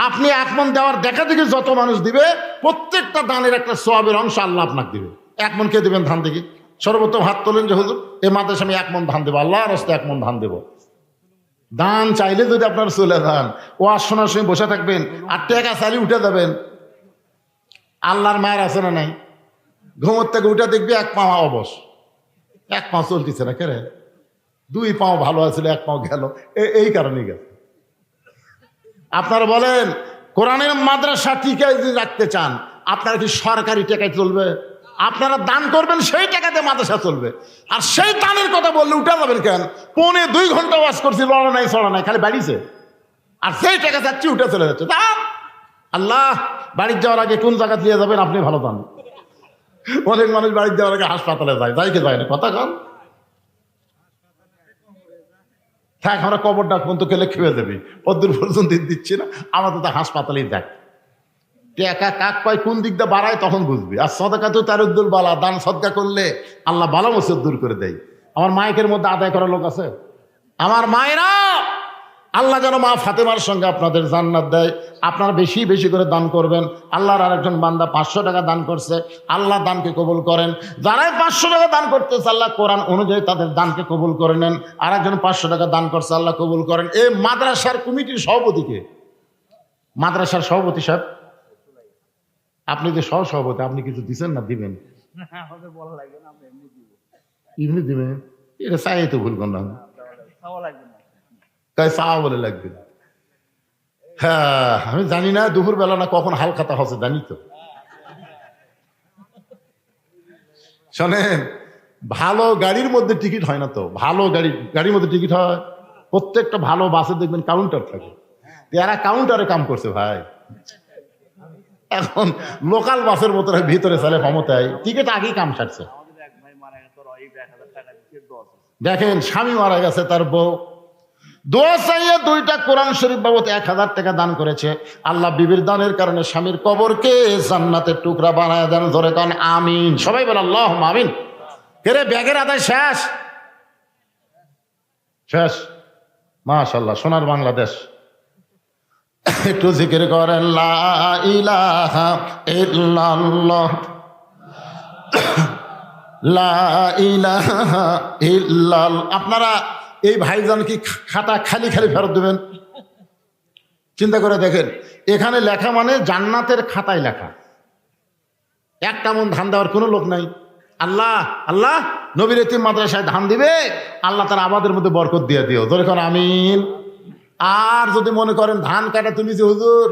আপনি 1 মণ দেওয়ার দেখা দেখি যত মানুষ দিবে, প্রত্যেকটা দানের একটা সওয়াবের অংশ আল্লাহ আপনাকে দিবে। 1 মণ কে দেবেন ধান দেখি? সর্বোত্তম হাত তোলেন যে হুজুর এই মাদ্রাসায় আমি 1 মণ ধান দেবো, আল্লাহর রাস্তায় 1 মণ ধান দেবো। দান চাইলে যদি আপনার চলে যান, ও শোনার সময় বসে থাকবেন, আর টাকা চাইলে উঠে যাবেন। আল্লাহর মায়ের আছে না নাই? ঘুমোর থেকে উঠে দেখবি 1 পা অবশ, 1 পা চলতেছে না, কেরে 2 পাও ভালো আছিল, 1 পাও গেল, এই কারণেই গেছে। আপনারা বলেন কোরআনের মাদ্রাসা টিকায় যদি রাখতে চান, আপনারা কি সরকারি টাকায় চলবে? আপনারা দান করবেন, সেই টাকাতে মাদ্রাসা চলবে। আর সেই দানের কথা বললে উঠে যাবেন কেন? 2.25 ঘন্টা ওয়াজ করছি, লড়া নাই চড়া নাই, খালি বাড়িছে। আর সেই টাকা যাচ্ছে, উঠে চলে যাচ্ছে। আল্লাহ, বাড়ির যাওয়ার আগে কোন জায়গা দিয়ে যাবেন আপনি ভালো জানেন। অনেক মানুষ বাড়ির যাওয়ার আগে হাসপাতালে যায়, যাই কি যায় না, কথা কন থাক, আমরা কবরটা পর্যন্ত খেলে খেয়ে দেবে, অদূর পর্যন্ত দিচ্ছি না, আমাদের তো হাসপাতালেই দেখ। টাকা কাক পায় কোন দিক দিয়ে বাড়ায় তখন বুঝবি। আর সদকা তো তার উদ্দুল বালা, দান সদকা করলে আল্লাহ বালা মুসিবত দূর করে দেয়। আমার মায়ের মধ্যে আদায় করার লোক আছে? আমার মায়েরা, আল্লাহ যেন মা ফাতেমার সঙ্গে আপনাদের জান্নাত দেয়। আপনারা বেশি বেশি করে দান করবেন। আল্লাহর আরেকজন বান্দা 500 টাকা দান করছে, আল্লাহ দানকে কবুল করেন। যারাই 500 টাকা দান করতেছে, আল্লাহ কোরআন অনুযায়ী তাদের দানকে কবুল করে নেন। আরেকজন 500 টাকা দান করছে, আল্লাহ কবুল করেন। এই মাদ্রাসার কমিটির সভাপতিকে, মাদ্রাসার সভাপতি সাহেব, আপনি যে সভাপতি, আপনি কিছু দিচ্ছেন না? দিবেন, এমনি দিবেন। এটা চাই তো ভুল করলাম, তাই চা বলে লাগবে। হ্যাঁ, আমি জানি না দুপুর বেলা না কখন হাল খাতা হচ্ছে, জানি তো। শোনেন, ভালো গাড়ির মধ্যে টিকিট হয় না তো। ভালো গাড়ির মধ্যে টিকিট হয়। প্রত্যেকটা ভালো বাসে দেখবেন কাউন্টার থাকে, এরা কাউন্টারে কাম করছে ভাই। এখন লোকাল বাসের মতো ভিতরে চলে ক্ষমতায়, টিকিট আগেই কাম সারছে। দেখেন, স্বামী মারা গেছে, তার বউ দোয়া চাইয়ে 2টা কোরআন শরীফ বাবদ 1000 টাকা দান করেছে। আল্লাহ বিবির দানের কারণে স্বামীর কবরকে জান্নাতের টুকরা বানায় দেন। ধরে কান আমিন, সবাই বল আল্লাহুম্মা আমিন। কেরে ব্যাগের আদায় শেষ? শেষ, মাশাআল্লাহ, সোনার বাংলাদেশ। একটু জিকির করেন লা ইলাহা ইল্লাল্লাহ, লা ইলাহা ইল্লাল্লাহ। আপনারা এই ভাইজান কি খাতা খালি খালি ফেরত দেবেন? চিন্তা করে দেখেন, এখানে লেখা মানে জান্নাতের খাতায় লেখা। একটা মন ধান দেওয়ার কোনো লোক নাই। আল্লাহ আল্লাহ, নবীর এতিম মাদ্রাসায় ধান দিবে, আল্লাহ তার আবাদের মধ্যে বরকত দিয়ে দিও। যখন আমিন। আর যদি মনে করেন ধান কাটা তুমি যে হুজুর,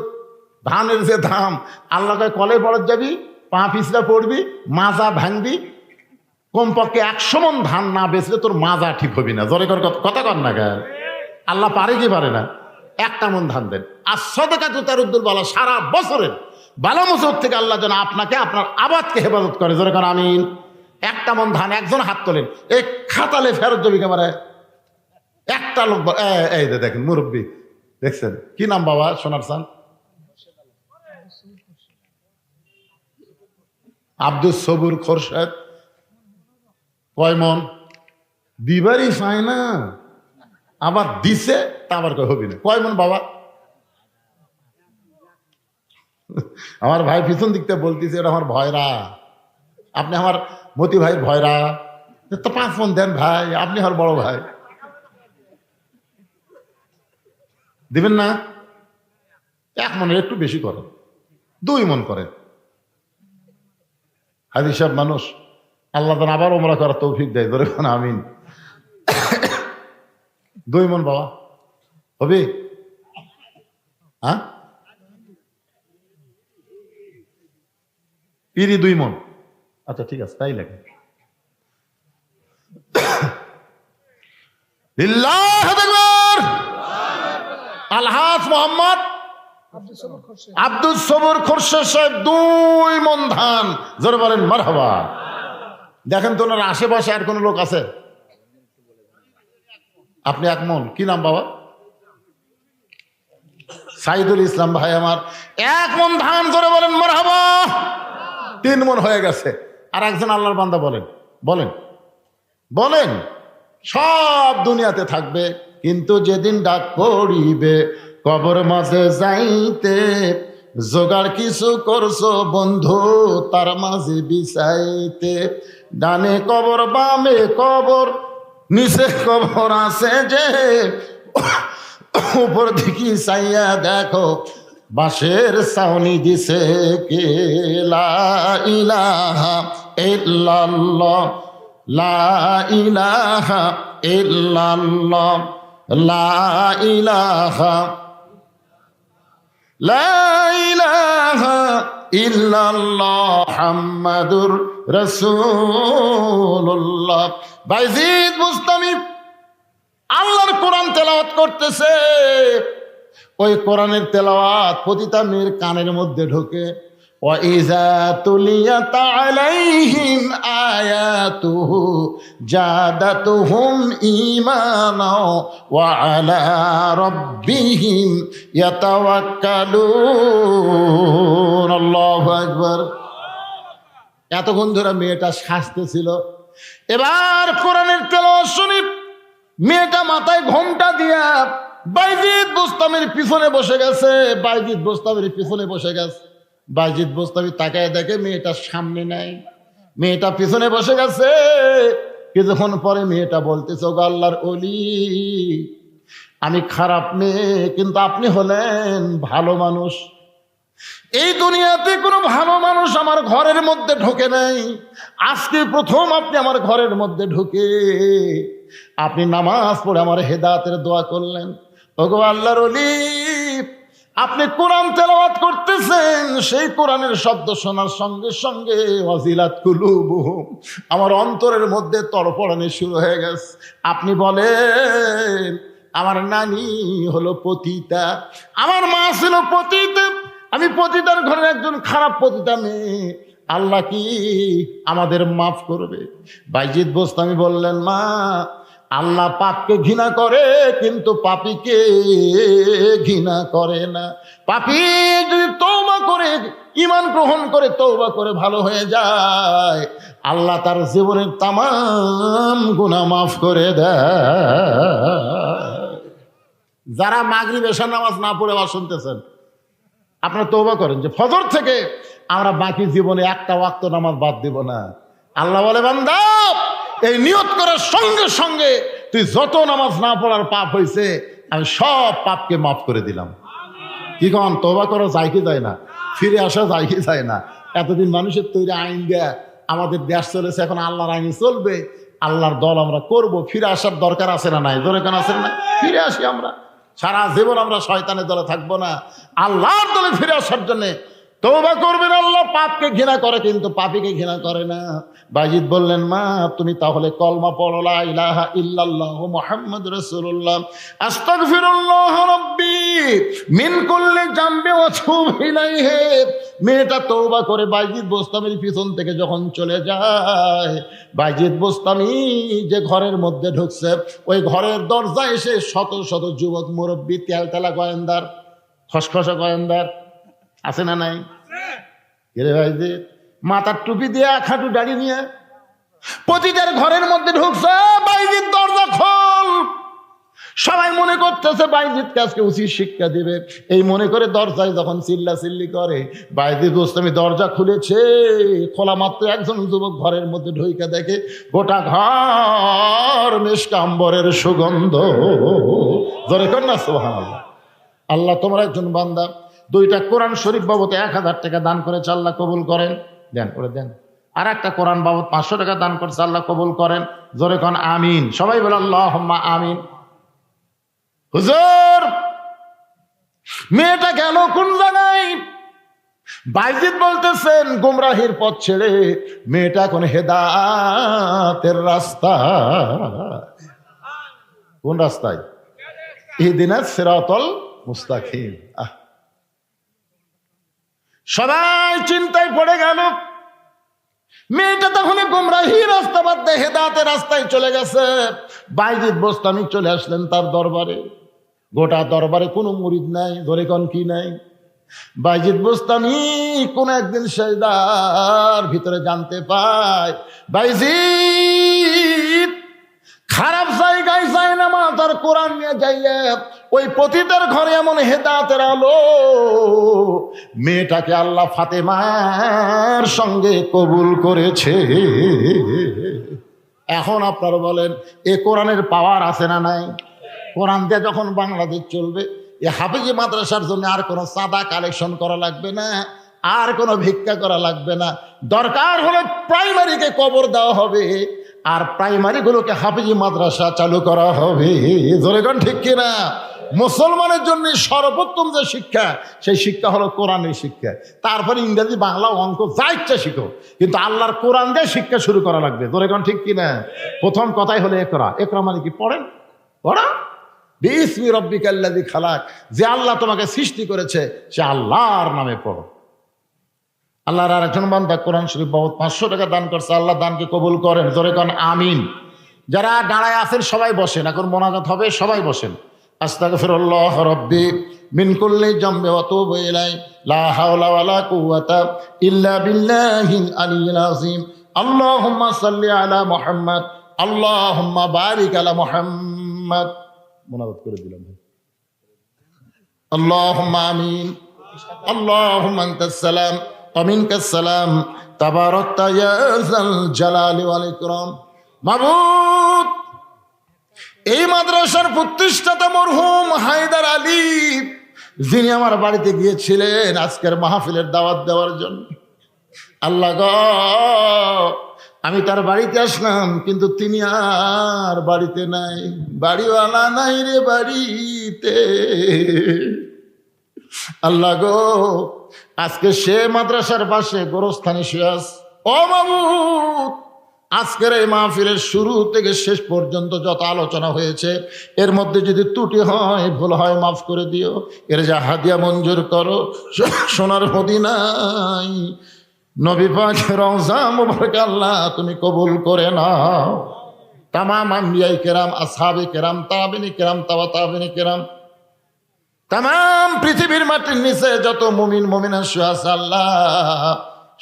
ধানের যে দাম, আল্লাহ কলে বরত যাবি, পা পিছলা পড়বি, মাজা ভাঙবি, কমপক্ষে 100 মন ধান না বেচলে তোর মাজা ঠিক হবি না। জোরে কর, কথা কর না কেন? আল্লাহ পারে কি পারে না? 1টা মন ধান দেন। আর সদকা তো তার উদ্দুল বালা, সারা বছরের বালা মুসিবত থেকে আল্লাহ যেন আপনাকে, আপনার আবাদকে হেফাজত করে। জোরে কর আমিন। 1টা মন ধান, একজন হাত তোলেন, এই খাতালে ফেরত যাবি কেবারে। একটা লোক, এই দেখেন মুরব্বী, দেখছেন কি নাম বাবা? সোনার চান আব্দুল সবুর খোরশেদ। কয় মন? দিবারই চায় না, আবার দিছে তা আবার হবি না। কয় মন বাবা? আমার ভাই পিছন দিকটা বলতেছে, এটা আমার ভয়রা, আপনি আমার মতি ভাইয়ের ভয়রা, তো 5 মন দেন ভাই, আপনি আমার বড় ভাই, দিবেন না? 1 মনের একটু বেশি করেন, 2 মন করেন। হাজি সাহেব মানুষ, আল্লাহ যেন আবার ওমরা করার তৌফিক দেয়। ধরে আমিন। 2 মন বাবা হবে? হ্যাঁ, পিরি 2 মন। আচ্ছা ঠিক আছে, তাই লাগে। আলহাজ মোহাম্মদ আব্দুল সবুর খোরশেদ সাহেব 2 মন ধান। জোরে বলেন মারহাবা। দেখেন তো ওনার আশেপাশে আর কোন লোক আছে? আপনি 1 মন। কি নাম বাবা? সাইদুল ইসলাম ভাই আমার 1 মন ধান। জোরে বলেন মারহাবা। 3 মন হয়ে গেছে। আর একজন আল্লাহর বান্দা বলেন, বলেন, বলেন, সব দুনিয়াতে থাকবে, কিন্তু যেদিন ডাক পড়িবে কবর মাঝে যাইতে, জোগাড় কিছু করছো বন্ধু তার মাঝে বিছাইতে। ডানে কবর, বামে কবর, নিচে কবর আছে যে, উপর দিকে চাইয়া দেখো বাঁশের ছাউনি দিছে কে। লা ইলাহা ইল্লাল্লাহ, লা ইলাহা ইল্লাল্লাহ, লা ইলাহা, লা ইল্লাল্লাহ মুহাম্মাদুর রাসূলুল্লাহ। বাইজিদ বুস্তামি আল্লাহর কোরআন তেলাওয়াত করতেছে। ওই কোরআনের তেলাওয়াত প্রতিটা মেয়ের কানের মধ্যে ঢোকে। وَإِذَا تُلِيَتْ عَلَيْهِمْ آيَاتُهُ زَادَتْهُمْ إِيمَانًا وَعَلَى رَبِّهِمْ يَتَوَكَّلُونَ আল্লাহু আকবার। এতক্ষণ ধরে মেয়েটা শাসতেছিল, এবার কোরআনের তেলাওয়াত শুনি মেয়েটা মাথায় ঘোমটা দিয়া বাইজিদ বুস্তামির পিছনে বসে গেছে। বাইজিদ বুস্তামির পিছনে বসে গেছে। বাইজিদ বুস্তামি তাকায় দেখে মেয়েটার সামনে নাই, মেয়েটা পিছনে বসে গেছে। কিছুক্ষণ পরে মেয়েটা বলতেছে, ওগো আল্লাহর ওলি, আমি খারাপ মেয়ে, কিন্তু আপনি হলেন ভালো মানুষ। এই দুনিয়াতে কোনো ভালো মানুষ আমার ঘরের মধ্যে ঢোকে নাই, আজকে প্রথম আপনি আমার ঘরের মধ্যে ঢুকে আপনি নামাজ পড়ে আমার হেদায়েতের দোয়া করলেন। ওগো আল্লাহর ওলি, আপনি কোরআন তেলাওয়াত করতেছেন, সেই কোরআনের শব্দ শোনার সঙ্গে সঙ্গে ওয়াজিলাত কুলুবুহুম, আমার অন্তরের মধ্যে তড়পড়ানি শুরু হয়ে গেছে। আপনি বলেন আমার নানি হলো পতিতা, আমার মা ছিল পতিতা, আমি পতিতার ঘরের একজন খারাপ পতিতা মেয়ে, আল্লাহ কি আমাদের মাফ করবে? বাইজিদ বোস্তামি বললেন, মা, আল্লাহ পাপকে ঘৃণা করে কিন্তু পাপীকে ঘৃণা করে না। পাপী যদি তওবা করে, ঈমান গ্রহণ করে, তওবা করে ভালো হয়ে যায়, আল্লাহ তার জীবনের তামাম গুনাহ মাফ করে দেয়। যারা মাগরিব এশার নামাজ না পড়ে আওয়াজ শুনতেছেন, আপনারা তওবা করেন যে ফজর থেকে আমরা বাকি জীবনে একটা ওয়াক্ত নামাজ বাদ দিব না। আল্লাহ বলে, বান্দা, এই নিয়ত করার সঙ্গে সঙ্গে তুই যত নামাজ না পড়ার পাপ হয়েছে আমি সব পাপকে মাফ করে দিলাম। কি কন, তওবা করা যায় কি যায় না? ফিরে আসা যায় কি যায় না? এতদিন মানুষের তৈরি আইন দেয়া আমাদের দেশ চলেছে, এখন আল্লাহর আইন চলবে, আল্লাহর দল আমরা করব। ফিরে আসার দরকার আছে না নাই? দরকার আছে না? ফিরে আসি আমরা, সারা জীবন আমরা শয়তানের দলে থাকবো না, আল্লাহর দলে ফিরে আসার জন্যে তওবা করবেন। আল্লাহ পাপকে ঘৃণা করে কিন্তু পাপীকে ঘৃণা করে না। বাইজিদ বললেন, মা, তুমি তাহলে কলমা পড়ো, লা ইলাহা ইল্লাল্লাহু মুহাম্মাদুর রাসূলুল্লাহ, আস্তাগফিরুল্লাহ রাব্বি মিন কুল্লি যামবি ওয়া আতুবু ইলাইহি। মেয়েটা তওবা করে বাইজিদ বোস্তামির পিছন থেকে যখন চলে যায়, বাইজিদ বোস্তামি যে ঘরের মধ্যে ঢুকছে, ওই ঘরের দরজায় এসে শত শত যুবক মুরব্বী, তেলতেলা গোয়েন্দার, খসখসা গোয়েন্দার আছে না নাই? রে বাইজিদ মাথার টুপি দিয়ে খাটু দাড়ি নিয়ে পতিদের ঘরের মধ্যে ঢুকছে। বাইজিদ দরজা খোল। সবাই মনে করতেছে বাইজিদকে আজকে উচিত শিক্ষা দিবে, এই মনে করে দরজায় যখন চিল্লা চিল্লি করে, বাইজিদ বোস্তামি দরজা খুলেছে। খোলা মাত্র একজন যুবক ঘরের মধ্যে ঢুকে দেখে গোটা ঘর মিশকা আম্বরের সুগন্ধ। জোরে কর না সুবহানাল্লাহ। আল্লাহ তোমার একজন বান্দা দুইটা কোরআন শরীফ বাবদ 1000 টাকা দান করেছে, আল্লাহ কবুল করেন। দেন করে দেন। আর একটা কোরআন বাবদ 500 টাকা দান করছে, আল্লাহ কবুল করেন। জোরে কোন আমিন। সবাই বলে আল্লাহুম্মা আমিন। হুজুর, মেয়েটা গেল কোন জায়গায়? বাইজিদ বলতেছেন, গুমরাহির পথ ছেড়ে মেয়েটা এখন হেদায়েতের রাস্তা। কোন রাস্তায়? ইহদিনাস সিরাতাল মুস্তাকিম। সবাই চিন্তায় পড়ে গেল। মেয়েটা তখন গুমরাহি রাস্তা বাদ দিয়ে হেদায়েতের রাস্তায় চলে গেছে। বাইজিদ বোস্তামি চলে আসলেন তার দরবারে। গোটা দরবারে কোনো মুরিদ নাই, ধরে কোন কি নাই। বাইজিদ বোস্তামি কোন একদিন সেজদার ভিতরে জানতে পায়, বাইজিদ খারাপ জায়গায় যায় না, মা তার কোরআন নিয়ে যাইয়া ওই পতিতার ঘরে এমন হেদায়েতের আলো, মেয়েটাকে আল্লাহ ফাতেমার সঙ্গে কবুল করেছে। এখন আপনারা বলেন, এ কোরআনের পাওয়ার আছে না নাই? কোরআন দিয়ে যখন বাংলাদেশ চলবে, এ হাফিজি মাদ্রাসার জন্য আর কোনো চাঁদা কালেকশন করা লাগবে না, আর কোনো ভিক্ষা করা লাগবে না। দরকার হলে প্রাইমারিকে কবর দেওয়া হবে, আর প্রাইমারি গুলোকে হাফিজি মাদ্রাসা চালু করা হবে। জোরে কোন ঠিক কিনা? মুসলমানের জন্য সর্বোত্তম যে শিক্ষা, সেই শিক্ষা হলো কোরআনের শিক্ষা। তারপরে ইংরেজি, বাংলা, অঙ্ক যা ইচ্ছা শিখো, কিন্তু আল্লাহর কোরআন দিয়ে শিক্ষা শুরু করা লাগবে। ধরে কোন ঠিক কিনা? প্রথম কথাই হলো একরা। একরা মানে কি? পড়েন, পড়া। বিসমি রব্বিকাল্লাযী খালাক, যে আল্লাহ তোমাকে সৃষ্টি করেছে সে আল্লাহর নামে পড়ো। আল্লাহর আরেকজন বান্দা কোরআন শরীফ বাবদ 500 টাকা দান করছে। আল্লাহ দানকে কবুল করেন। ধরে কোন আমিন। যারা দাঁড়ায় আছেন সবাই বসেন, এখন মোনাজাত হবে, সবাই বসেন। আস্তাগফিরুল্লাহ রাব্বি মিন কুল্লি যামবি ওয়া তুবু ইলাইহি লা হাওলা ওয়ালা কুওয়াতা ইল্লা বিল্লাহিল আলিয়্যিল আযীম। আল্লাহুম্মা সাল্লি আলা মুহাম্মাদ, আল্লাহুম্মা বারিক আলা মুহাম্মাদ। মোনাজাত করে দিলাম ভাই। আল্লাহুম্মা আমিন। আল্লাহুম্মা আনতাস সালাম ওয়া মিনকাস সালাম, তাবারাকতা ইয়া যাল জালালি ওয়াল ইকরাম। মাবুদ, এই মাদ্রাসার প্রতিষ্ঠাতা মরহুম হায়দার আলী, যিনি আমার বাড়িতে গিয়েছিলেন আজকের মাহফিলের দাওয়াত দেওয়ার জন্য, আল্লাহ গো, আমি তার বাড়িতে আসলাম, কিন্তু তিনি আর বাড়িতে নাই। বাড়িওয়ালা নাই রে বাড়িতে। আল্লাহ গো, আজকে সে মাদ্রাসার পাশে গোরস্থানে শুয়ে আছে। ও মাবুদ, আজকের এই মাহফিলের শুরু থেকে শেষ পর্যন্ত যত আলোচনা হয়েছে, এর মধ্যে যদি ত্রুটি হয়, ভুল হয়, মাফ করে দিও। এর যা হাদিয়া মঞ্জুর করো সোনার মদিনায় নবী পাক রওজা মুবারক আল্লাহ তুমি কবুল করে নাও। তামাম আম্বিয়ায়ে কেরাম, আসহাবে কেরাম, তাবিনী কেরাম, তাবিনী কেরাম, তামাম পৃথিবীর মাটির নিচে যত মুমিন মুমিনা শুয়ে আছে আল্লাহ,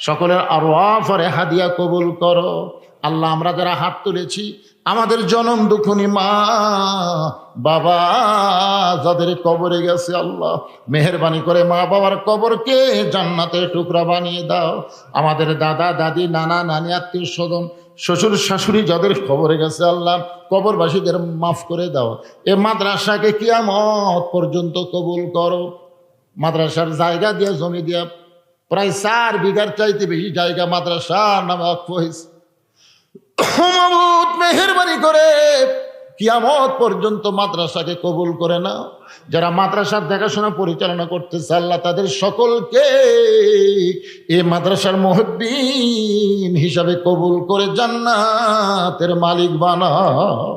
সকলের আরওয়াফে হাদিয়া কবুল করো। আল্লাহ, আমরা যারা হাত তুলেছি, আমাদের জনম দুঃখনী মা বাবা যাদের কবরে গেছে, আল্লাহ মেহেরবানি করে মা বাবার কবরকে জান্নাতের টুকরা বানিয়ে দাও। আমাদের দাদা দাদি, নানা নানি, আত্মীয় স্বজন, শ্বশুর শাশুড়ি যাদের কবরে গেছে আল্লাহ, কবরবাসীদের মাফ করে দাও। এ মাদ্রাসাকে কিয়ামত পর্যন্ত কবুল করো। মাদ্রাসার জায়গা দিয়ে, জমি দিয়া প্রায় 4 বিঘার চাইতে বেশি জায়গা মাদ্রাসার নামে ওয়াকফ হয়েছে। মাবুদ, মেহেরবানি করে কিয়ামত পর্যন্ত মাদ্রাসাকে কবুল করে নাও। যারা মাদ্রাসার দেখাশোনা পরিচালনা করতেছে আল্লাহ, তাদের সকলকে এই মাদ্রাসার মুহিব্বিন হিসাবে কবুল করে জান্নাতের মালিক বানাও।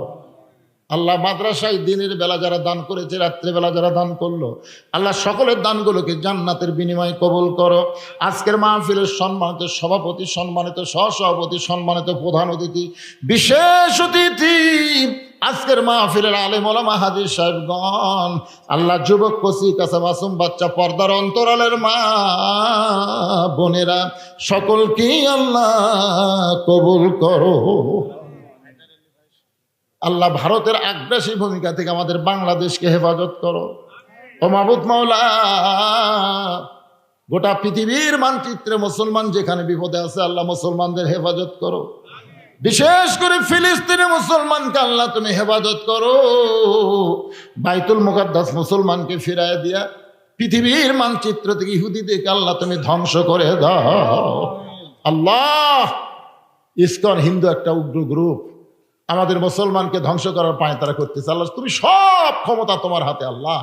আল্লাহ, মাদ্রাসায় দিনের বেলা যারা দান করেছে, রাত্রেবেলা যারা দান করলো, আল্লাহ সকলের দানগুলোকে জান্নাতের বিনিময়ে কবুল করো। আজকের মাহফিলের সম্মানিত সভাপতি, সম্মানিত সহসভাপতি, সম্মানিত প্রধান অতিথি, বিশেষ অতিথি, আজকের মাহফিলের আলেম ওলামা হাজির সাহেবগণ, আল্লাহ যুবক, কচি কাঁচা মাসুম বাচ্চা, পর্দার অন্তরালের মা বোনেরা, সকলকেই আল্লাহ কবুল করো। আল্লাহ, ভারতের আগ্রাসী ভূমিকা থেকে আমাদের বাংলাদেশকে হেফাজত করো। ও মাবুদ মাওলা, গোটা পৃথিবীর মানচিত্রে মুসলমান যেখানে বিপদে আছে আল্লাহ, মুসলমানদের হেফাজত করো। বিশেষ করে ফিলিস্তিনে মুসলমানকে আল্লাহ তুমি হেফাজত করো। বাইতুল মুকাদ্দাস মুসলমানকে ফিরায় দিয়া পৃথিবীর মানচিত্র থেকে ইহুদিদেরকে আল্লাহ তুমি ধ্বংস করে দাও। আল্লাহ, ইসকন হিন্দু একটা উগ্র গ্রুপ আমাদের মুসলমানকে ধ্বংস করার পায়তারা করতেছে। আল্লাহ, তুমি সব ক্ষমতা তোমার হাতে। আল্লাহ,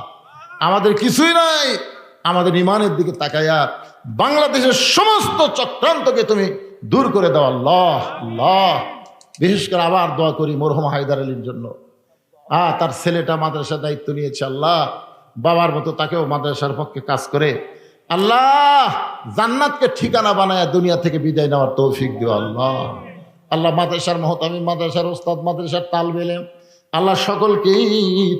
আমাদের কিছুই নাই, আমাদের ইমানের দিকে তাকাইয়া বাংলাদেশের সমস্ত চক্রান্তকে তুমি দূর করে দাও। আল্লাহ, আল্লাহ, বিশেষ করে আবার দোয়া করি মরহুম হায়দার আলীর জন্য। তার ছেলেটা মাদ্রাসার দায়িত্ব নিয়েছে। আল্লাহ, বাবার মতো তাকেও মাদ্রাসার পক্ষে কাজ করে আল্লাহ জান্নাতকে ঠিকানা বানায় দুনিয়া থেকে বিদায় নেওয়ার তৌফিক দিও। আল্লাহ, আল্লাহ, মাদ্রাসার মহতামিম, মাদ্রাসার ওস্তাদ, মাদ্রাসার তালবে ইলম, আল্লাহ সকলকেই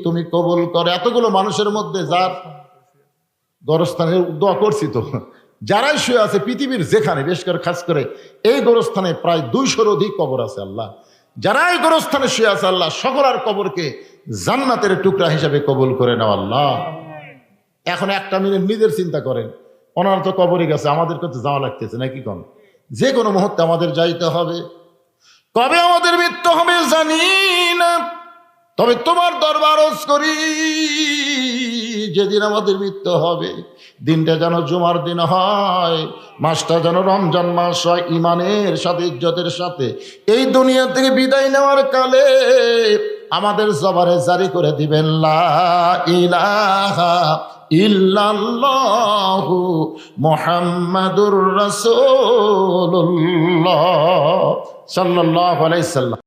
তুমি কবুল করে। এতগুলো মানুষের মধ্যে যার গোরস্থানের দোয়া করছি, তো যারাই শুয়ে আছে পৃথিবীর যেখানে, বিশেষ করে খাস করে এই গোরস্থানে প্রায় 200-র অধিক কবর আছে। আল্লাহ, যারাই গোরস্থানে শুয়ে আছে আল্লাহ সকলার কবরকে জান্নাতের টুকরা হিসাবে কবুল করে নাও। আল্লাহ, এখন একটা মিনিট নিজের চিন্তা করেন, ওনার তো কবরে গেছে, আমাদের কাছে যাওয়া লাগতেছে নাকি? কোন যে কোনো মুহূর্তে আমাদের যাইতে হবে। কবে আমাদের মৃত্যু হবে জানি না, তবে তোমার দরবার আরজ করি, যেদিন আমাদের মৃত্যু হবে দিনটা যেন জুমার দিন হয়, মাসটা যেন রমজান মাস হয়, ইমানের সাথে, ইজ্জতের সাথে এই দুনিয়া থেকে বিদায় নেওয়ার কালে আমাদের জবানে জারি করে দিবেন, লা ইলাহা ইল্লাল্লাহু মুহাম্মাদুর রাসূলুল্লাহ সাল্লাল্লাহু আলাইহি সাল্লাম।